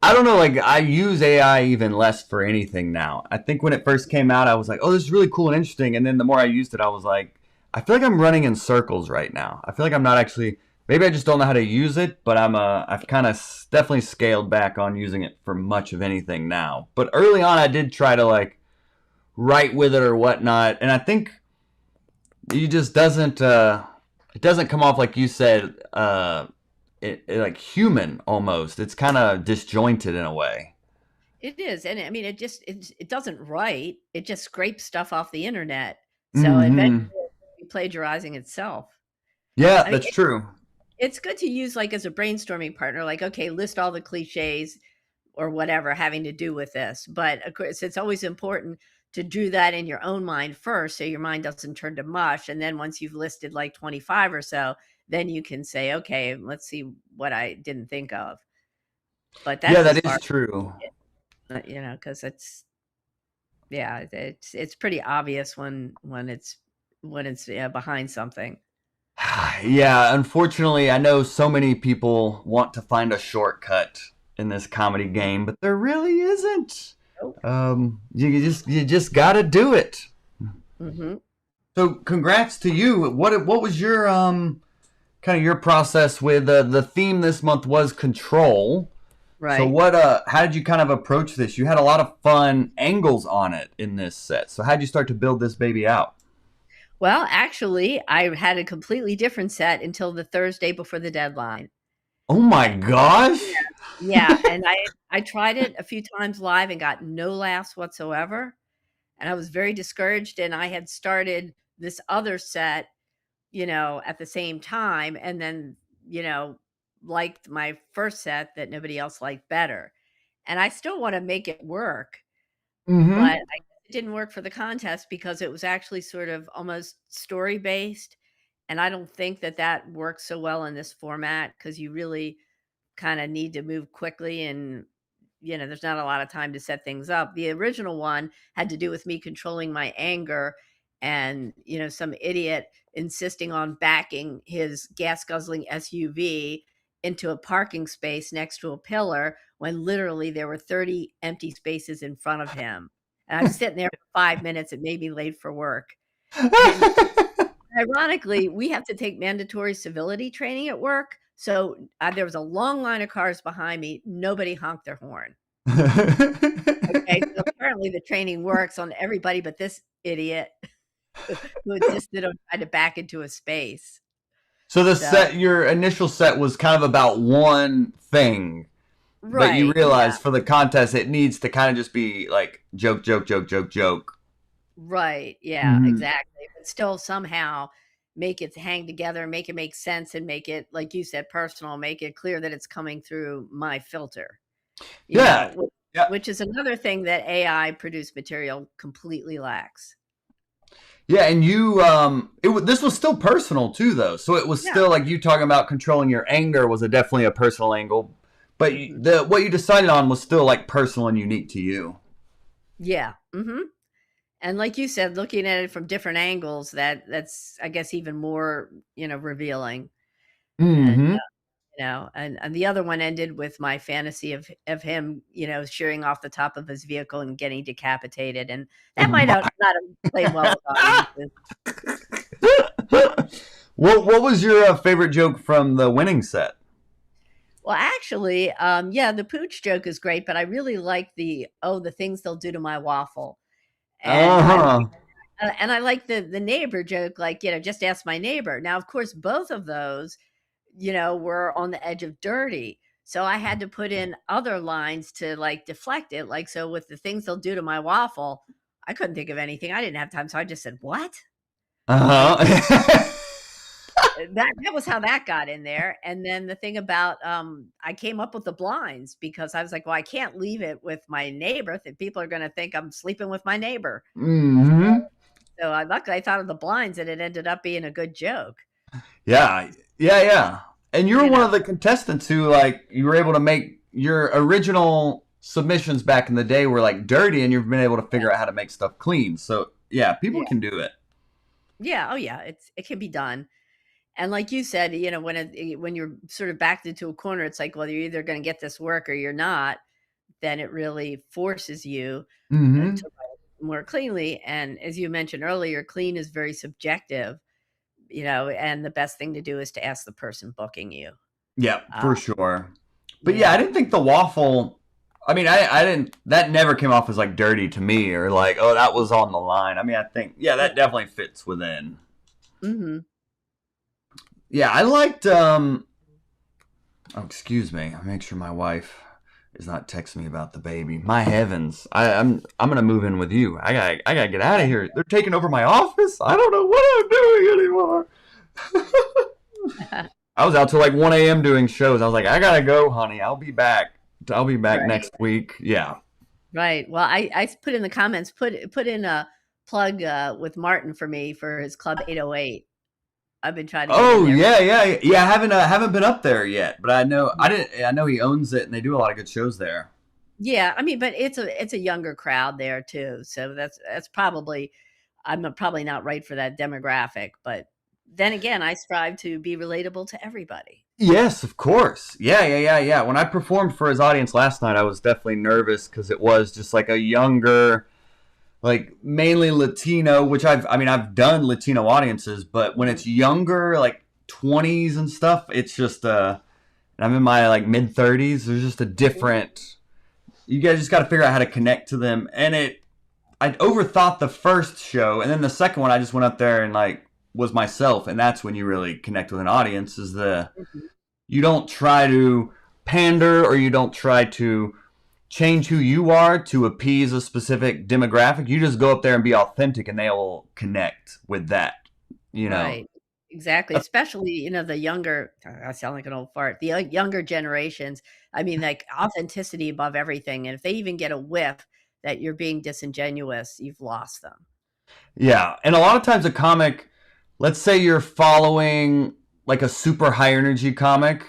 I don't know, like I use AI even less for anything now. I think when it first came out, I was like, oh, this is really cool and interesting. And then the more I used it, I was like, I feel like I'm running in circles right now. I feel like I'm not actually, maybe I just don't know how to use it, but I've kind of definitely scaled back on using it for much of anything now. But early on, I did try to like write with it or whatnot. And I think it just doesn't, it doesn't come off like you said, it like human almost. It's kind of disjointed in a way. It is. And I mean, it doesn't write. It just scrapes stuff off the internet. So eventually it'll be plagiarizing itself. Yeah, that's true. It's good to use like as a brainstorming partner, like, okay, list all the cliches or whatever having to do with this. But of course, it's always important to do that in your own mind first, so your mind doesn't turn to mush. And then once you've listed like 25 or so, then you can say, okay, let's see what I didn't think of. But that's that is true. Because Yeah, it's pretty obvious when it's behind something. Yeah, unfortunately, I know so many people want to find a shortcut in this comedy game, but there really isn't. Nope. You just got to do it. Hmm. So, congrats to you. What was your kind of your process with the theme this month was control. Right. So how did you kind of approach this? You had a lot of fun angles on it in this set. So how did you start to build this baby out? Well, actually, I had a completely different set until the Thursday before the deadline. Oh my gosh. Yeah, and I tried it a few times live and got no laughs whatsoever. And I was very discouraged, and I had started this other set, at the same time, and then, liked my first set that nobody else liked better. And I still want to make it work, but Mm-hmm. it didn't work for the contest because it was actually sort of almost story based. And I don't think that works so well in this format because you really kind of need to move quickly and there's not a lot of time to set things up. The original one had to do with me controlling my anger and, some idiot insisting on backing his gas guzzling SUV into a parking space next to a pillar when literally there were 30 empty spaces in front of him. And I was sitting there for 5 minutes. It made me late for work. And ironically, we have to take mandatory civility training at work. So there was a long line of cars behind me. Nobody honked their horn. Okay, so apparently the training works on everybody but this idiot who insisted on trying to back into a space. So So, your initial set was kind of about one thing, but you right, yeah, realize for the contest it needs to kind of just be like joke, joke, joke, joke, joke. right, yeah, Mhm. exactly. But still somehow make it hang together, make it make sense, and make it, like you said, personal, make it clear that it's coming through my filter, Yeah. Yeah. which is another thing that AI produced material completely lacks. Yeah, and you this was still personal too though. So it was Yeah. still like you talking about controlling your anger was definitely a personal angle, but Mhm. the what you decided on was still like personal and unique to you. Yeah. Hmm. And like you said, looking at it from different angles, that's I guess even more, revealing. And Mhm. and the other one ended with my fantasy of him, shearing off the top of his vehicle and getting decapitated, and Oh that might my. not have played well with audiences. What was your favorite joke from the winning set? Well, actually, yeah, the pooch joke is great, but I really like the things they'll do to my waffle, and Uh-huh. I like the neighbor joke, like, just ask my neighbor. Now, of course, both of those, were on the edge of dirty. So I had to put in other lines to like deflect it. Like, so with the things they'll do to my waffle, I couldn't think of anything. I didn't have time. So I just said, what? And Uh-huh. that was how that got in there. And then the thing about, I came up with the blinds because I was like, well, I can't leave it with my neighbor. People are going to think I'm sleeping with my neighbor. Mhm. So luckily I thought of the blinds and it ended up being a good joke. Yeah. Yeah, yeah. And you were You one know, of the contestants who like you were able to make your original submissions back in the day were like dirty and you've been able to figure out how to make stuff clean. So, yeah, people yeah, can do it. yeah, oh yeah, it can be done. And like you said, when you're sort of backed into a corner, it's like, well, you're either going to get this work or you're not. Then it really forces you Mhm. to write more cleanly. And as you mentioned earlier, clean is very subjective, and the best thing to do is to ask the person booking you. Yeah, Uh, for sure. But you yeah, I know, didn't think the waffle. I mean, I didn't. That never came off as like dirty to me, or like, oh, that was on the line. I mean, I think, yeah, that definitely fits within. hmm. Yeah, I liked. Oh, excuse me. I make sure my wife is not texting me about the baby. My heavens, I'm gonna move in with you. I gotta get out of here. They're taking over my office. I don't know what I'm doing anymore. I was out till like 1 a.m. doing shows. I was like, I gotta go, honey. I'll be back. I'll be back Right. next week. Yeah. Right. Well, I put in the comments, put in a plug with Martin for me for his Club 808. I've been trying to get in Oh there. yeah, yeah, yeah. I haven't been up there yet, but I know I didn't. I know he owns it, and they do a lot of good shows there. Yeah, I mean, but it's a younger crowd there too, so that's probably I'm probably not right for that demographic, but then again, I strive to be relatable to everybody. Yes, of course. Yeah. When I performed for his audience last night, I was definitely nervous because it was just like a younger, like mainly Latino, which I've done Latino audiences, but when it's younger, like 20s and stuff, it's just I'm in my like mid 30s. There's just a different. You guys just got to figure out how to connect to them, and I overthought the first show, and then the second one, I just went up there and like was myself, and that's when you really connect with an audience. You don't try to pander or you don't try to change who you are to appease a specific demographic. You just go up there and be authentic, and they will connect with that. You know. Right. Exactly. Especially, the younger, I sound like an old fart, the younger generations. I mean, like authenticity above everything. And if they even get a whiff that you're being disingenuous, you've lost them. Yeah, and a lot of times a comic, let's say you're following like a super high energy comic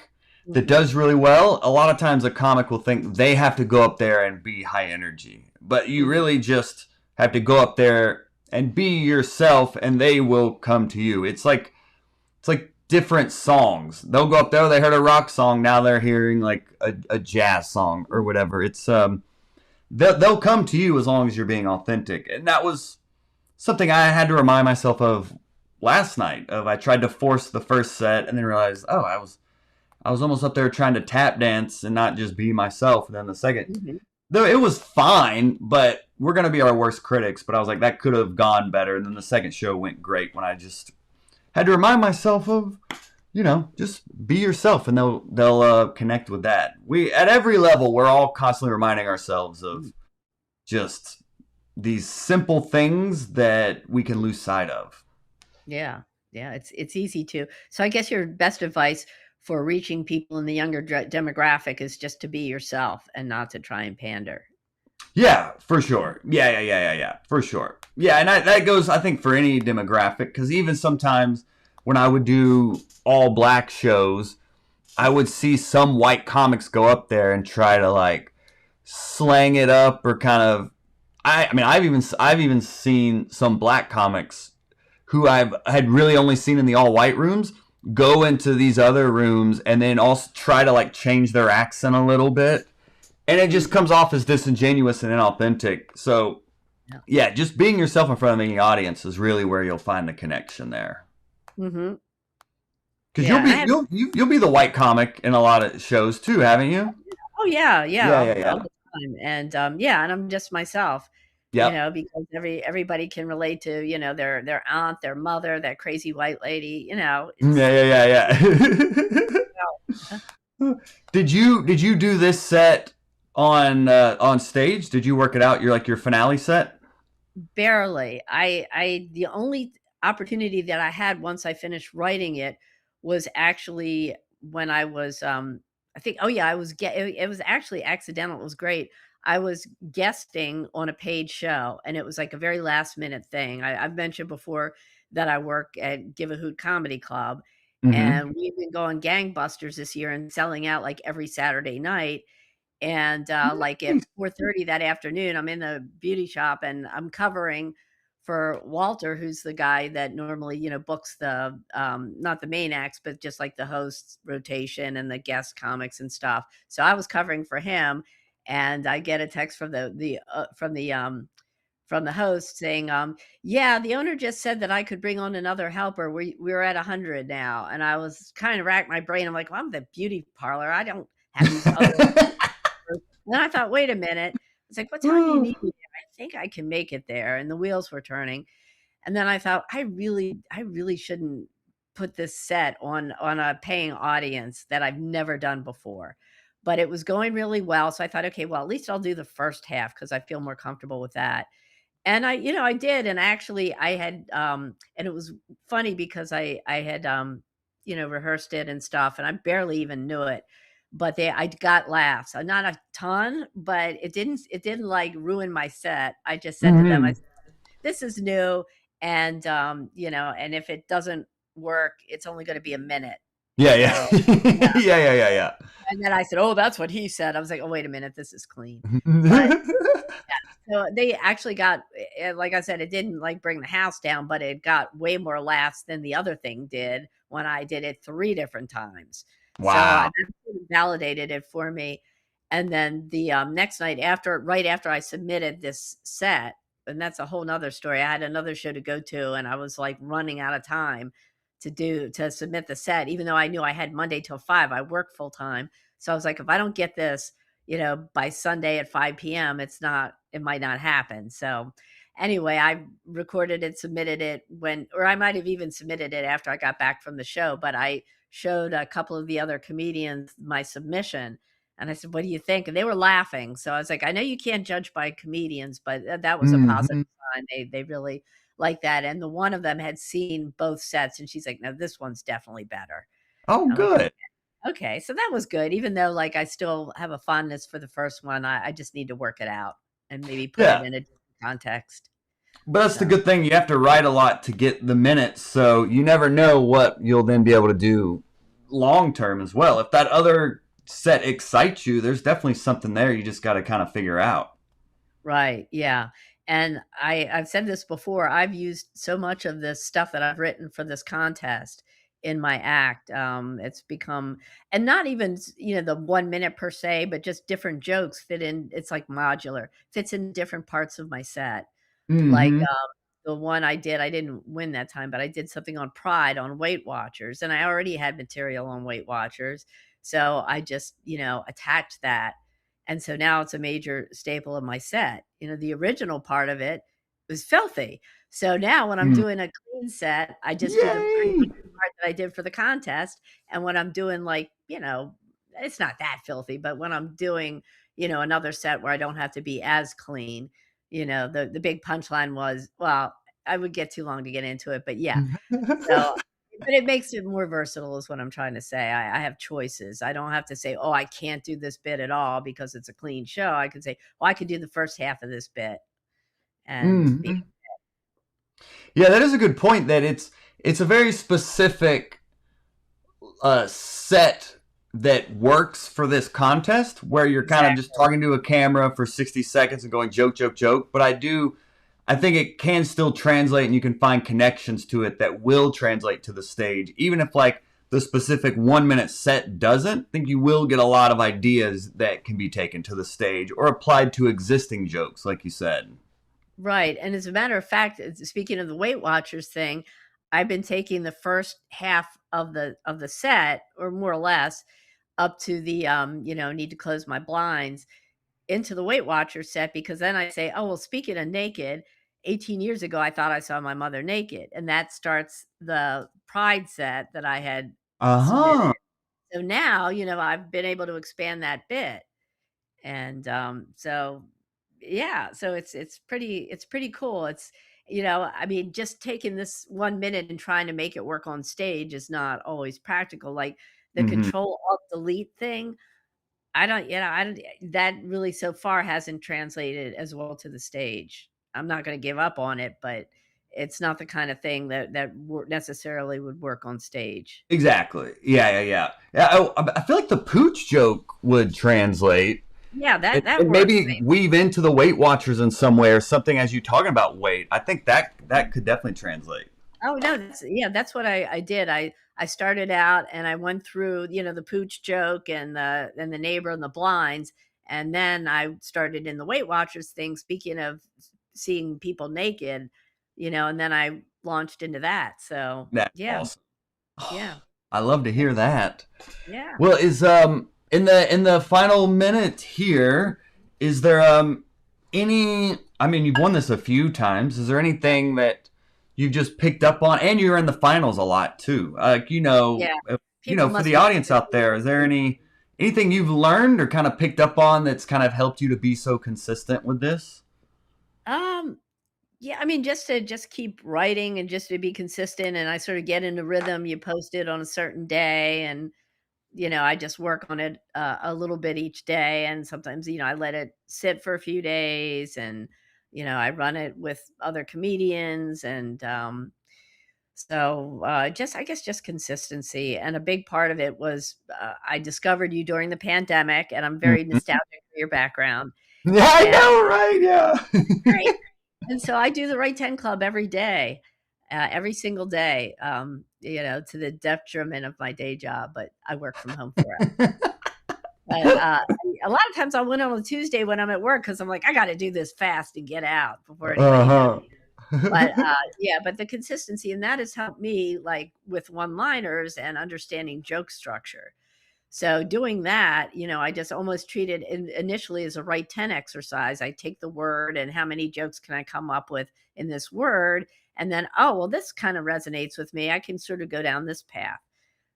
that Mhm. does really well, a lot of times a comic will think they have to go up there and be high energy. But you Mhm. really just have to go up there and be yourself and they will come to you. It's like different songs. They'll go up there, they heard a rock song, now they're hearing like a jazz song or whatever. It's they'll come to you as long as you're being authentic. And that was something I had to remind myself of last night. Of I tried to force the first set and then realized, oh, I was almost up there trying to tap dance and not just be myself. And then the second, Mhm. though it was fine, but we're gonna be our worst critics. But I was like, that could have gone better. And then the second show went great when I just had to remind myself of, just be yourself, and they'll connect with that. We at every level, we're all constantly reminding ourselves of just these simple things that we can lose sight of. Yeah. Yeah. It's easy to. So I guess your best advice for reaching people in the younger demographic is just to be yourself and not to try and pander. Yeah, for sure. Yeah, for sure. Yeah, and that goes, I think, for any demographic, because even sometimes when I would do all black shows, I would see some white comics go up there and try to like slang it up or kind of. I mean, I've even seen some black comics who I've had really only seen in the all white rooms go into these other rooms and then also try to like change their accent a little bit, and it just comes off as disingenuous and inauthentic. So Yeah. yeah, just being yourself in front of the audience is really where you'll find the connection there. Hmm. Because Yeah. I had, you'll be the white comic in a lot of shows too, haven't you? oh yeah, yeah, all Yeah. the time. And yeah, and I'm just myself. Yep. Because everybody can relate to, their aunt, their mother, that crazy white lady, it's Yeah. Did you do this set on stage? Did you work it out? Your finale set? barely. I the only opportunity that I had once I finished writing it was actually when I was I think oh yeah, it was actually accidental. It was great. I was guesting on a paid show and it was like a very last minute thing. I've mentioned before that I work at Give a Hoot Comedy Club Mm-hmm. and we've been going gangbusters this year and selling out like every Saturday night. And, like, at 4:30 that afternoon, I'm in the beauty shop, and I'm covering for Walter, who's the guy that normally, books the, not the main acts, but just, like, the hosts rotation and the guest comics and stuff. So I was covering for him, and I get a text from from the host saying, "Yeah, the owner just said that I could bring on another helper. We're at 100 now." And I was kinda racked my brain. I'm like, "Well, I'm the beauty parlor. I don't have these other." And then I thought, "Wait a minute." It's like, "What time do you need me there? I think I can make it there." And the wheels were turning. And then I thought, I really shouldn't put this set on a paying audience that I've never done before. But it was going really well. So I thought, okay, well, at least I'll do the first half because I feel more comfortable with that. And I did. And actually I had and it was funny because I had rehearsed it and stuff, and I barely even knew it. But I got laughs. Not a ton, but it didn't like ruin my set. I just said to them, I Mm-hmm. said, this is new, and and if it doesn't work, it's only going to be a minute. Yeah, yeah. So Yeah. and then I said, "Oh, that's what he said." I was like, "Oh, wait a minute, this is clean." But so they actually got, like I said, it didn't like bring the house down, but it got way more laughs than the other thing did when I did it 3 different times. So Wow. that sort of validated it for me. And then the next night right after I submitted this set, and that's a whole nother story. I had another show to go to, and I was like running out of time to submit the set, even though I knew I had Monday till 5. I work full time. So I was like, if I don't get this, by Sunday at 5 p.m., it might not happen. So anyway, I recorded it, submitted it or I might have even submitted it after I got back from the show, but I showed a couple of the other comedians my submission. And I said, "What do you think?" And they were laughing. So I was like, I know you can't judge by comedians, but that was a positive Hmm. sign. They really liked that. And the one of them had seen both sets, and she's like, "No, this one's definitely better." Oh, I'm like, good. okay, so that was good, even though, like, I still have a fondness for the first one, I just need to work it out and maybe put it Yeah. in a different context, But that's the so good thing. You have to write a lot to get the minutes, so you never know what you'll then be able to do long term as well. If that other set excites you, there's definitely something there you just got to kind of figure out. right, yeah, and I've said this before, I've used so much of this stuff that I've written for this contest in my act, it's become and not even the 1 minute per se, but just different jokes fit in it's like modular, fits in different parts of my set. Like, Hmm. the one I didn't win that time, but I did something on Pride on Weight Watchers, and I already had material on Weight Watchers, so I just, attacked that, and so now it's a major staple of my set. The original part of it was filthy, so now when I'm doing a clean set, I just do the pretty Yay! much the part that I did for the contest, and when I'm doing, like, it's not that filthy, but when I'm doing, another set where I don't have to be as clean, the big punchline was well, I would get too long to get into it, but yeah. So but it makes it more versatile is what I'm trying to say. I have choices. I don't have to say, "Oh, I can't do this bit at all because it's a clean show." I can say, "Well, I could do the first half of this bit," and be Hmm. Yeah, that is a good point. That it's a very specific set that works for this contest, where you're kind of just exactly. talking to a camera for 60 seconds and going joke, joke, joke. But I think it can still translate, and you can find connections to it that will translate to the stage, even if like the specific 1 minute set doesn't. I think you will get a lot of ideas that can be taken to the stage or applied to existing jokes, like you said. Right, and as a matter of fact, speaking of the Weight Watchers thing, I've been taking the first half of the set, or more or less, up to the, need to close my blinds, into the Weight Watchers set because then I say, "Oh, well, speaking of naked, 18 years ago, I thought I saw my mother naked," and that starts the Pride set that I had Uh submitted. huh. So now, I've been able to expand that bit, and, so yeah, so it's pretty cool. I mean, just taking this 1 minute and trying to make it work on stage is not always practical, like, the Hmm. control alt delete thing, I don't that really so far hasn't translated as well to the stage. I'm not gonna give up on it, but it's not the kind of thing that necessarily would work on stage. Exactly. Yeah. I feel like the pooch joke would translate. Yeah, that And works maybe maybe. weave into the Weight Watchers in some way or something as you talking about weight. I think that could definitely translate. Oh, no, that's what I did. I started out and I went through, the pooch joke and the neighbor and the blinds, and then I started in the Weight Watchers thing, speaking of seeing people naked, and then I launched into that. So, That's yeah, awesome. yeah, I love to yeah, hear that. yeah. Well, is in the final minute here, is there any? I mean, you've won this a few times. Is there Yep, anything that you've just picked up on, and you're in the finals a lot too? yeah. For People the must be audience out there, is there anything you've learned or kind of picked up on that's kind of helped you to be so consistent with this? um, yeah, I mean, just keep writing and just to be consistent, and I sort of get in the rhythm. You post it on a certain day, and I just work on it a little bit each day, and sometimes I let it sit for a few days, and I run it with other comedians, and So just, I guess, just consistency. And a big part of it was I discovered you during the pandemic, and I'm very Mhm. nostalgic for your background. Yeah, I And know, right? Yeah. right. And so I do the Right 10 Club every day, every single day, to the detriment of my day job, but I work from home for it. But a lot of times I went on a Tuesday when I'm at work because I'm like, I got to do this fast and get out before anybody knows. Uh-huh. But yeah, but the consistency, and that has helped me, like with one-liners and understanding joke structure. So doing that, I just almost treat it initially as a Right 10 exercise. I take the word and how many jokes can I come up with in this word? And then, oh, well, this kind of resonates with me. I can sort of go down this path.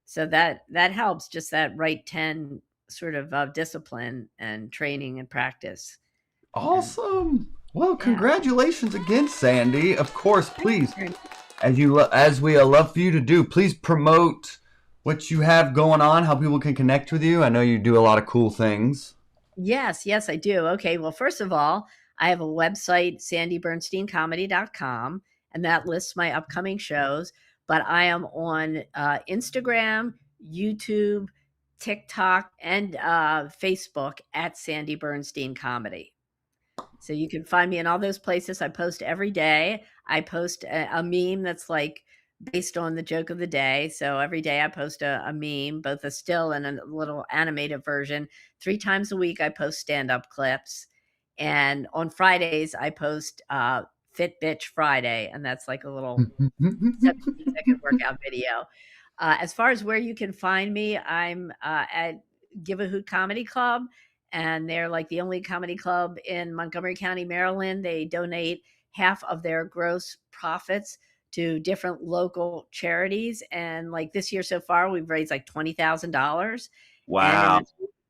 So that helps, just that Right 10 sort of discipline and training and practice. And Awesome. Well, yeah. congratulations again, Sandy. Of course, please, Very much. as we love for you to do, please promote what you have going on, how people can connect with you. I know you do a lot of cool things. Yes, I do. Okay, well, first of all, I have a website, sandybernsteincomedy.com, and that lists my upcoming shows. But I am on Instagram, YouTube, TikTok, and Facebook at Sandy Bernstein Comedy. So you can find me in all those places. I post every day. I post a meme that's like based on the joke of the day. So every day I post a meme, both a still and a little animated version. 3 times a week I post stand-up clips. And on Fridays I post Fit Bitch Friday, and that's like a little 17-second workout video. As far as where you can find me, I'm at Give a Hoot Comedy Club, and they're like the only comedy club in Montgomery County, Maryland. They donate half of their gross profits to different local charities. And like this year so far, we've raised like $20,000. Wow.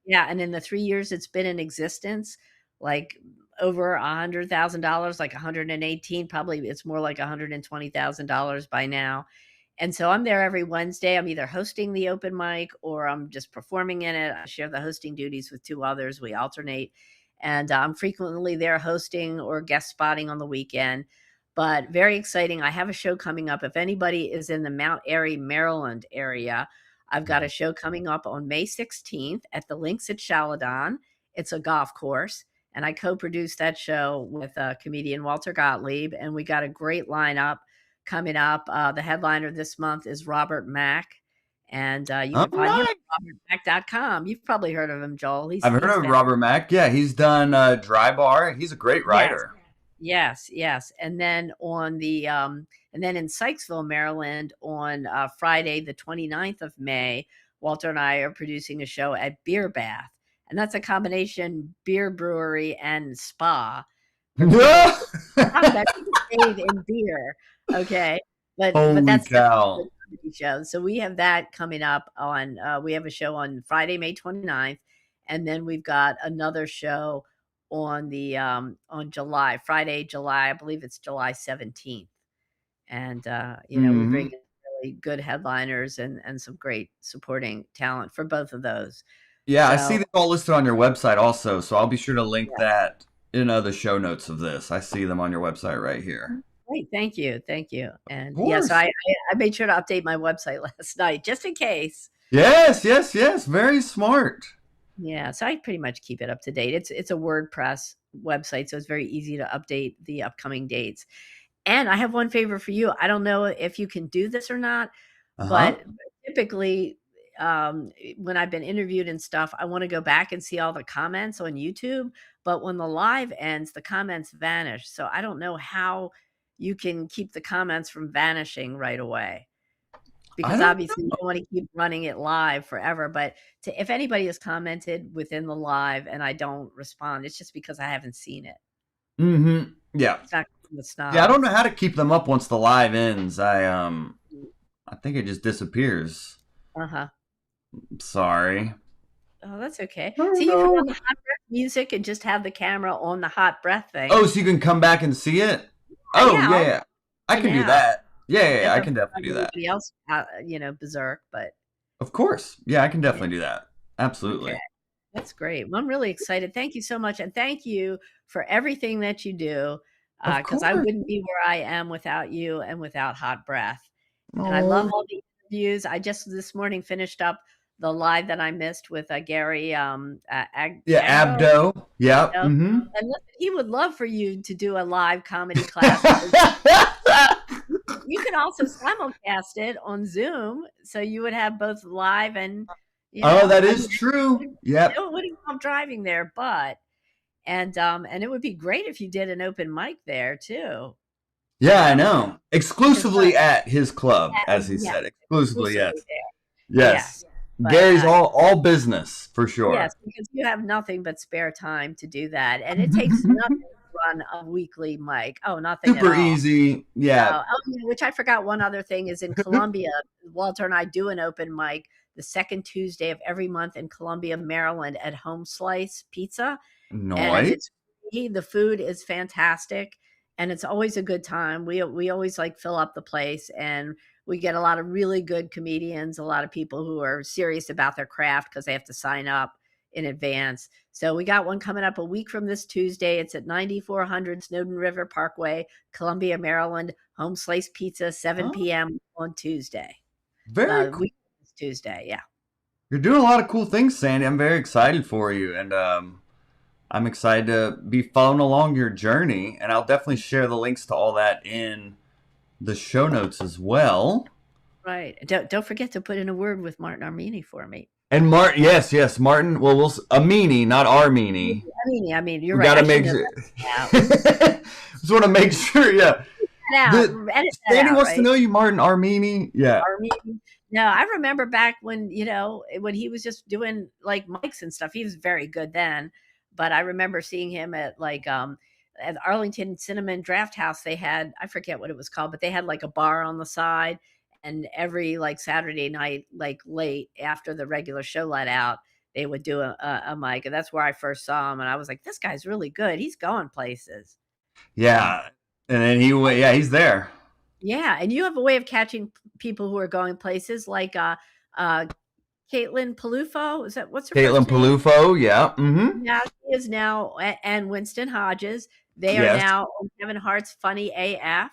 And in the 3 years it's been in existence, like over $100,000, like 118, probably it's more like $120,000 by now. And so I'm there every Wednesday. I'm either hosting the open mic or I'm just performing in it. I share the hosting duties with 2 others. We alternate. And I'm frequently there hosting or guest spotting on the weekend. But very exciting. I have a show coming up. If anybody is in the Mount Airy, Maryland area, I've got a show coming up on May 16th at the Links at Chaladon. It's a golf course. And I co-produced that show with comedian Walter Gottlieb. And we got a great lineup coming up. The headliner this month is Robert Mack. And you can find him at robertmack.com. You've probably heard of him, Joel. I've heard of Robert Mack. Yeah, he's done Dry Bar. He's a great writer. Yes. And then on the and then in Sykesville, Maryland, on Friday, the 29th of May, Walter and I are producing a show at Beer Bath. And that's a combination beer brewery and spa. That save in beer. Okay. But that's cow. the comedy show. So we have that coming up on we have a show on Friday, May 29th, and then we've got another show on the on Friday, July, I believe it's July 17th. And we bring in really good headliners and some great supporting talent for both of those. Yeah, I see them all listed on your website also, so I'll be sure to link that in the show notes of this. I see them on your website right here. Great, thank you. And yes, I made sure to update my website last night just in case. Yes, very smart. Yeah, so I pretty much keep it up to date. It's a WordPress website, so it's very easy to update the upcoming dates. And I have one favor for you. I don't know if you can do this or not, but typically when I've been interviewed and stuff, I want to go back and see all the comments on YouTube. But when the live ends, the comments vanish. So I don't know how you can keep the comments from vanishing right away. Because obviously you don't want to keep running it live forever. But if anybody has commented within the live and I don't respond, it's just because I haven't seen it. Mm-hmm. Yeah. It's not. Yeah, I don't know how to keep them up once the live ends. I think it just disappears. Sorry. Oh, that's okay. So you can run the hot breath music and just have the camera on the hot breath thing. Oh, so you can come back and see it? Oh, yeah. I can do that. Yeah, I can definitely do that. Everybody else, berserk, but of course, yeah, I can definitely do that. Absolutely. Okay. That's great. Well, I'm really excited. Thank you so much, and thank you for everything that you do. Because I wouldn't be where I am without you and without Hot Breath. And I love Oh, all the interviews. I just this morning finished up the live that I missed with Gary yeah, Agbo. Abdo. Yeah. You know? Mm-hmm. And listen, he would love for you to do a live comedy class. You could also simulcast it on Zoom, so you would have both live and Oh, that I is mean, true. Yep. it would involve driving there, but and it would be great if you did an open mic there too. Yeah, I Because know. Exclusively at his club, as he yeah, said. Exclusively, yes. exclusively there. Yes. Yes, but Gary's all business for sure. yes, because you have nothing but spare time to do that, and it takes nothing to run a weekly mic. Oh, nothing at Super all. easy. Yeah. Yeah, which I forgot one other thing is in Columbia, Walter and I do an open mic the second Tuesday of every month in Columbia, Maryland at Home Slice Pizza. And Nice. it's free. The food is fantastic and it's always a good time. We always like fill up the place and we get a lot of really good comedians, a lot of people who are serious about their craft because they have to sign up in advance. So we got one coming up a week from this Tuesday. It's at 9400 Snowden River Parkway, Columbia, Maryland. Home Slice Pizza, 7 Oh, p.m. on Tuesday. very cool. Week this Tuesday, yeah. You're doing a lot of cool things, Sandy. I'm very excited for you, and I'm excited to be following along your journey. And I'll definitely share the links to all that in the show notes as well. Right. Don't forget to put in a word with Martin Armini for me. And Martin, yes, Martin. Well, Amini, not Armini. I mean, you're We right. gotta I make should sure. know that. Just want to make sure. Yeah. Edit that Sandy out, wants right? to know you, Martin Armini. Yeah. Armini. No, I remember back when, when he was just doing like mics and stuff. He was very good then. But I remember seeing him at at Arlington Cinnamon Draft House. They had, I forget what it was called, but they had like a bar on the side. And every like Saturday night, like late after the regular show let out, they would do a mic. And that's where I first saw him. And I was like, this guy's really good. He's going places. Yeah. And then he's there. Yeah. And you have a way of catching people who are going places like Caitlin Palufo. Is that what's her Caitlin first name? Palufo. Yeah. Mm-hmm. Now she is now, and Winston Hodges. They are Yes. now on Kevin Hart's Funny AF.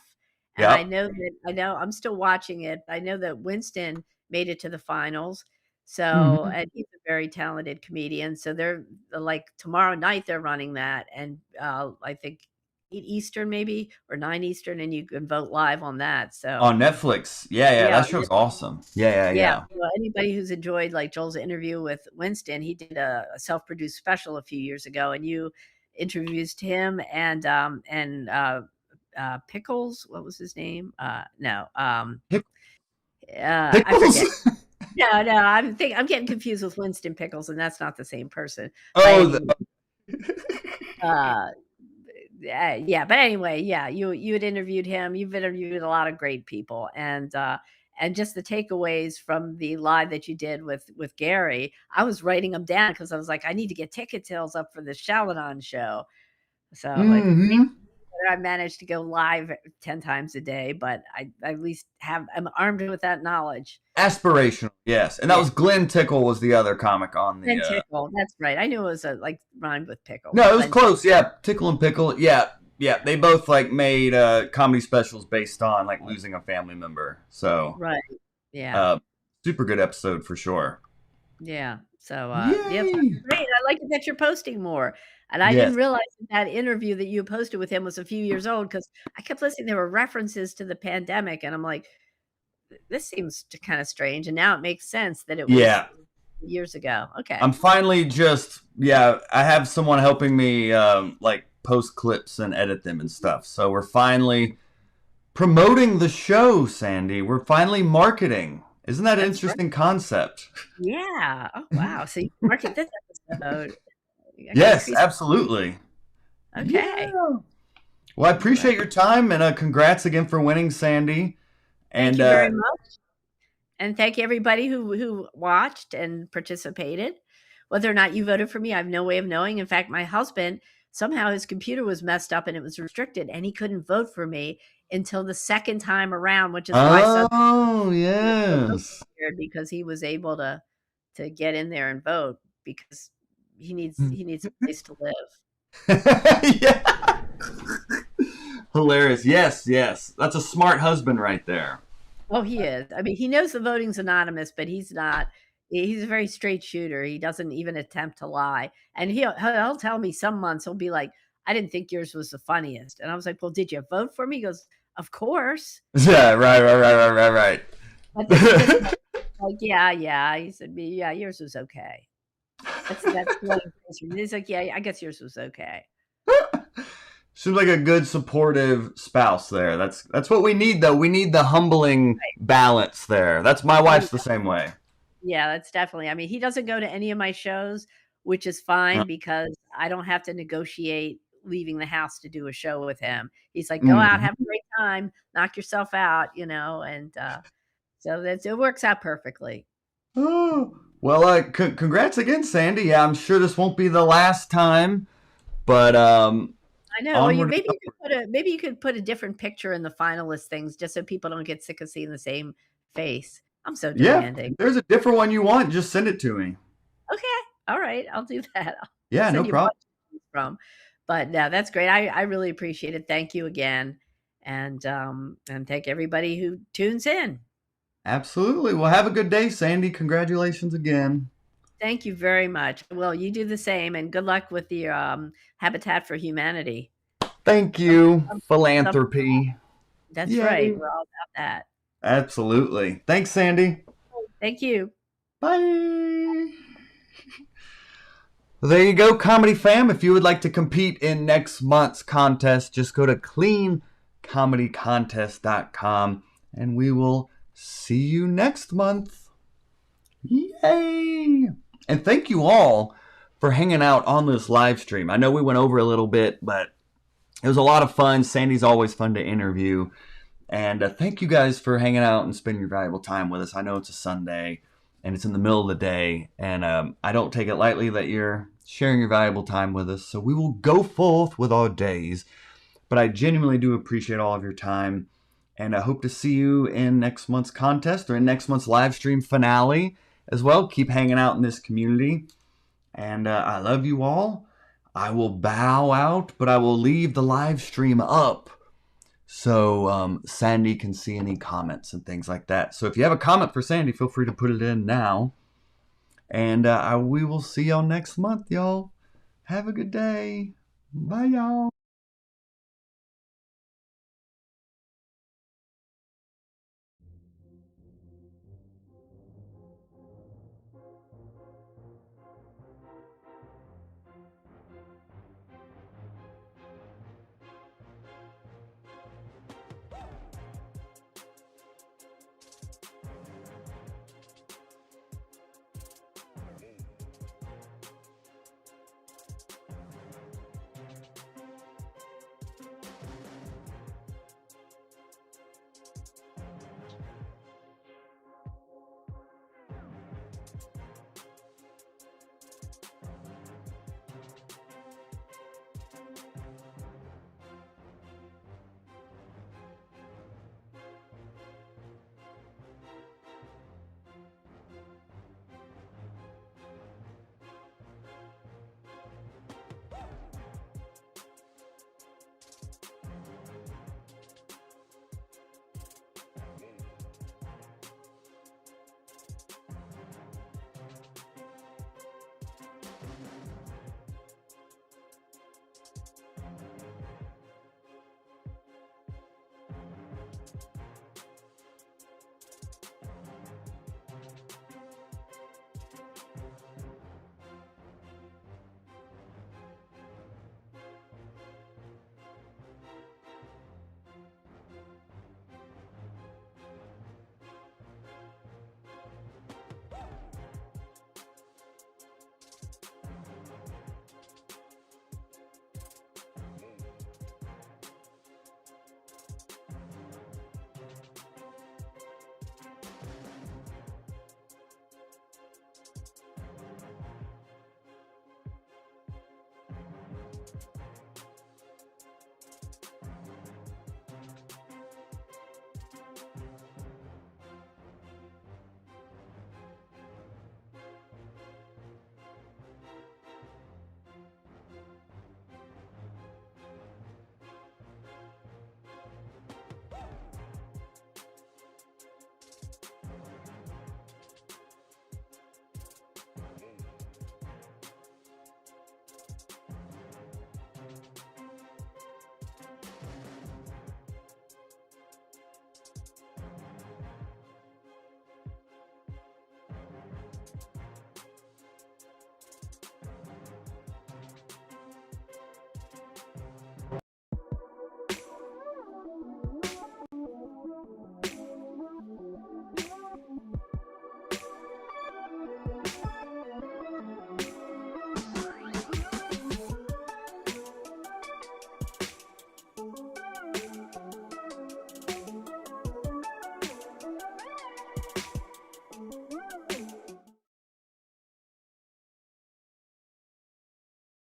And Yep. I know I'm still watching it. I know that Winston made it to the finals. So, Mhm. and he's a very talented comedian. So they're like tomorrow night they're running that. And I think 8 Eastern maybe or 9 Eastern, and you can vote live on that. So On Netflix. Yeah, yeah, that show's awesome. Yeah. well, anybody who's enjoyed like Joel's interview with Winston, he did a self-produced special a few years ago, and you introduced him and Pickles. What was his name? No, Pick- I Pickles? forget. No, I'm getting confused with Winston Pickles, and that's not the same person. Oh, Yeah, but anyway, yeah, you had interviewed him. You've interviewed a lot of great people, and just the takeaways from the live that you did with Gary. I was writing them down because I was like, I need to get ticket sales up for the Shaladan show. So mhm. I managed to go live 10 times a day, but I at least I'm armed with that knowledge. Aspirational, yes. And that was Glenn Tickle was the other comic on And the. Tickle, that's right. I knew it was like rhymed with pickle. No, it was Glenn close. Yeah, Tickle and Pickle. Yeah. They both like made comedy specials based on like losing a family member. So Right. Yeah. super good episode for sure. Yeah. So Yay! great. I like it that you're posting more. And I Yes. didn't realize that interview that you posted with him was a few years old because I kept listening. There were references to the pandemic, and I'm like, this seems kind of strange. And now it makes sense that it was years ago. Okay. I'm finally I have someone helping me like post clips and edit them and stuff. So we're finally promoting the show, Sandy. We're finally marketing. Isn't that an interesting concept? Yeah. Oh, wow. So you can market this episode. Yes, absolutely. Okay. Yeah. Well, I appreciate your time and congrats again for winning, Sandy. And thank you very much. And thank you everybody who watched and participated. Whether or not you voted for me, I have no way of knowing. In fact, my husband, somehow his computer was messed up and it was restricted and he couldn't vote for me until the second time around, which is why yes. because he was able to get in there and vote because he needs a place to live. Yeah. Hilarious. Yes. That's a smart husband right there. Oh, he is. I mean, he knows the voting's anonymous, but he's not. He's a very straight shooter. He doesn't even attempt to lie. And he'll tell me some months he'll be like, "I didn't think yours was the funniest," and I was like, "Well, did you vote for me?" He goes, "Of course." Yeah, right. But then he just like, "Yeah." He said, "Yeah, yours was okay." That's what he's like, "Yeah, I guess yours was okay." Seems like a good supportive spouse there. That's what we need though. We need the humbling balance there. That's my wife's the same way. Yeah, that's definitely. I mean, he doesn't go to any of my shows, which is fine because I don't have to negotiate leaving the house to do a show with him. He's like, "Go out, Mhm. have a great time, knock yourself out," and so it works out perfectly. Oh, well, congrats again, Sandy. Yeah, I'm sure this won't be the last time, but I know. Well, onward. maybe you could put a different picture in the finalist things just so people don't get sick of seeing the same face. I'm so Yeah, demanding. if there's a different one you want, just send it to me. Okay. All right. I'll do that. I'll Yeah, no send you a problem. bunch to choose from. But no, that's great. I really appreciate it. Thank you again. And thank everybody who tunes in. Absolutely. Well, have a good day, Sandy. Congratulations again. Thank you very much. Well, you do the same and good luck with the Habitat for Humanity. Thank you. Philanthropy. That's Yay. right. We're all about that. Absolutely. Thanks, Sandy. Thank you. Bye. There you go, Comedy Fam. If you would like to compete in next month's contest, just go to cleancomedycontest.com and we will see you next month. Yay! And thank you all for hanging out on this live stream. I know we went over a little bit, but it was a lot of fun. Sandy's always fun to interview. And thank you guys for hanging out and spending your valuable time with us. I know it's a Sunday and it's in the middle of the day, and I don't take it lightly that you're sharing your valuable time with us. So we will go forth with our days. But I genuinely do appreciate all of your time, and I hope to see you in next month's contest or in next month's live stream finale as well. Keep hanging out in this community, and I love you all. I will bow out, but I will leave the live stream up so Sandy can see any comments and things like that. So if you have a comment for Sandy, feel free to put it in now. And we will see y'all next month, y'all. Have a good day. Bye, y'all.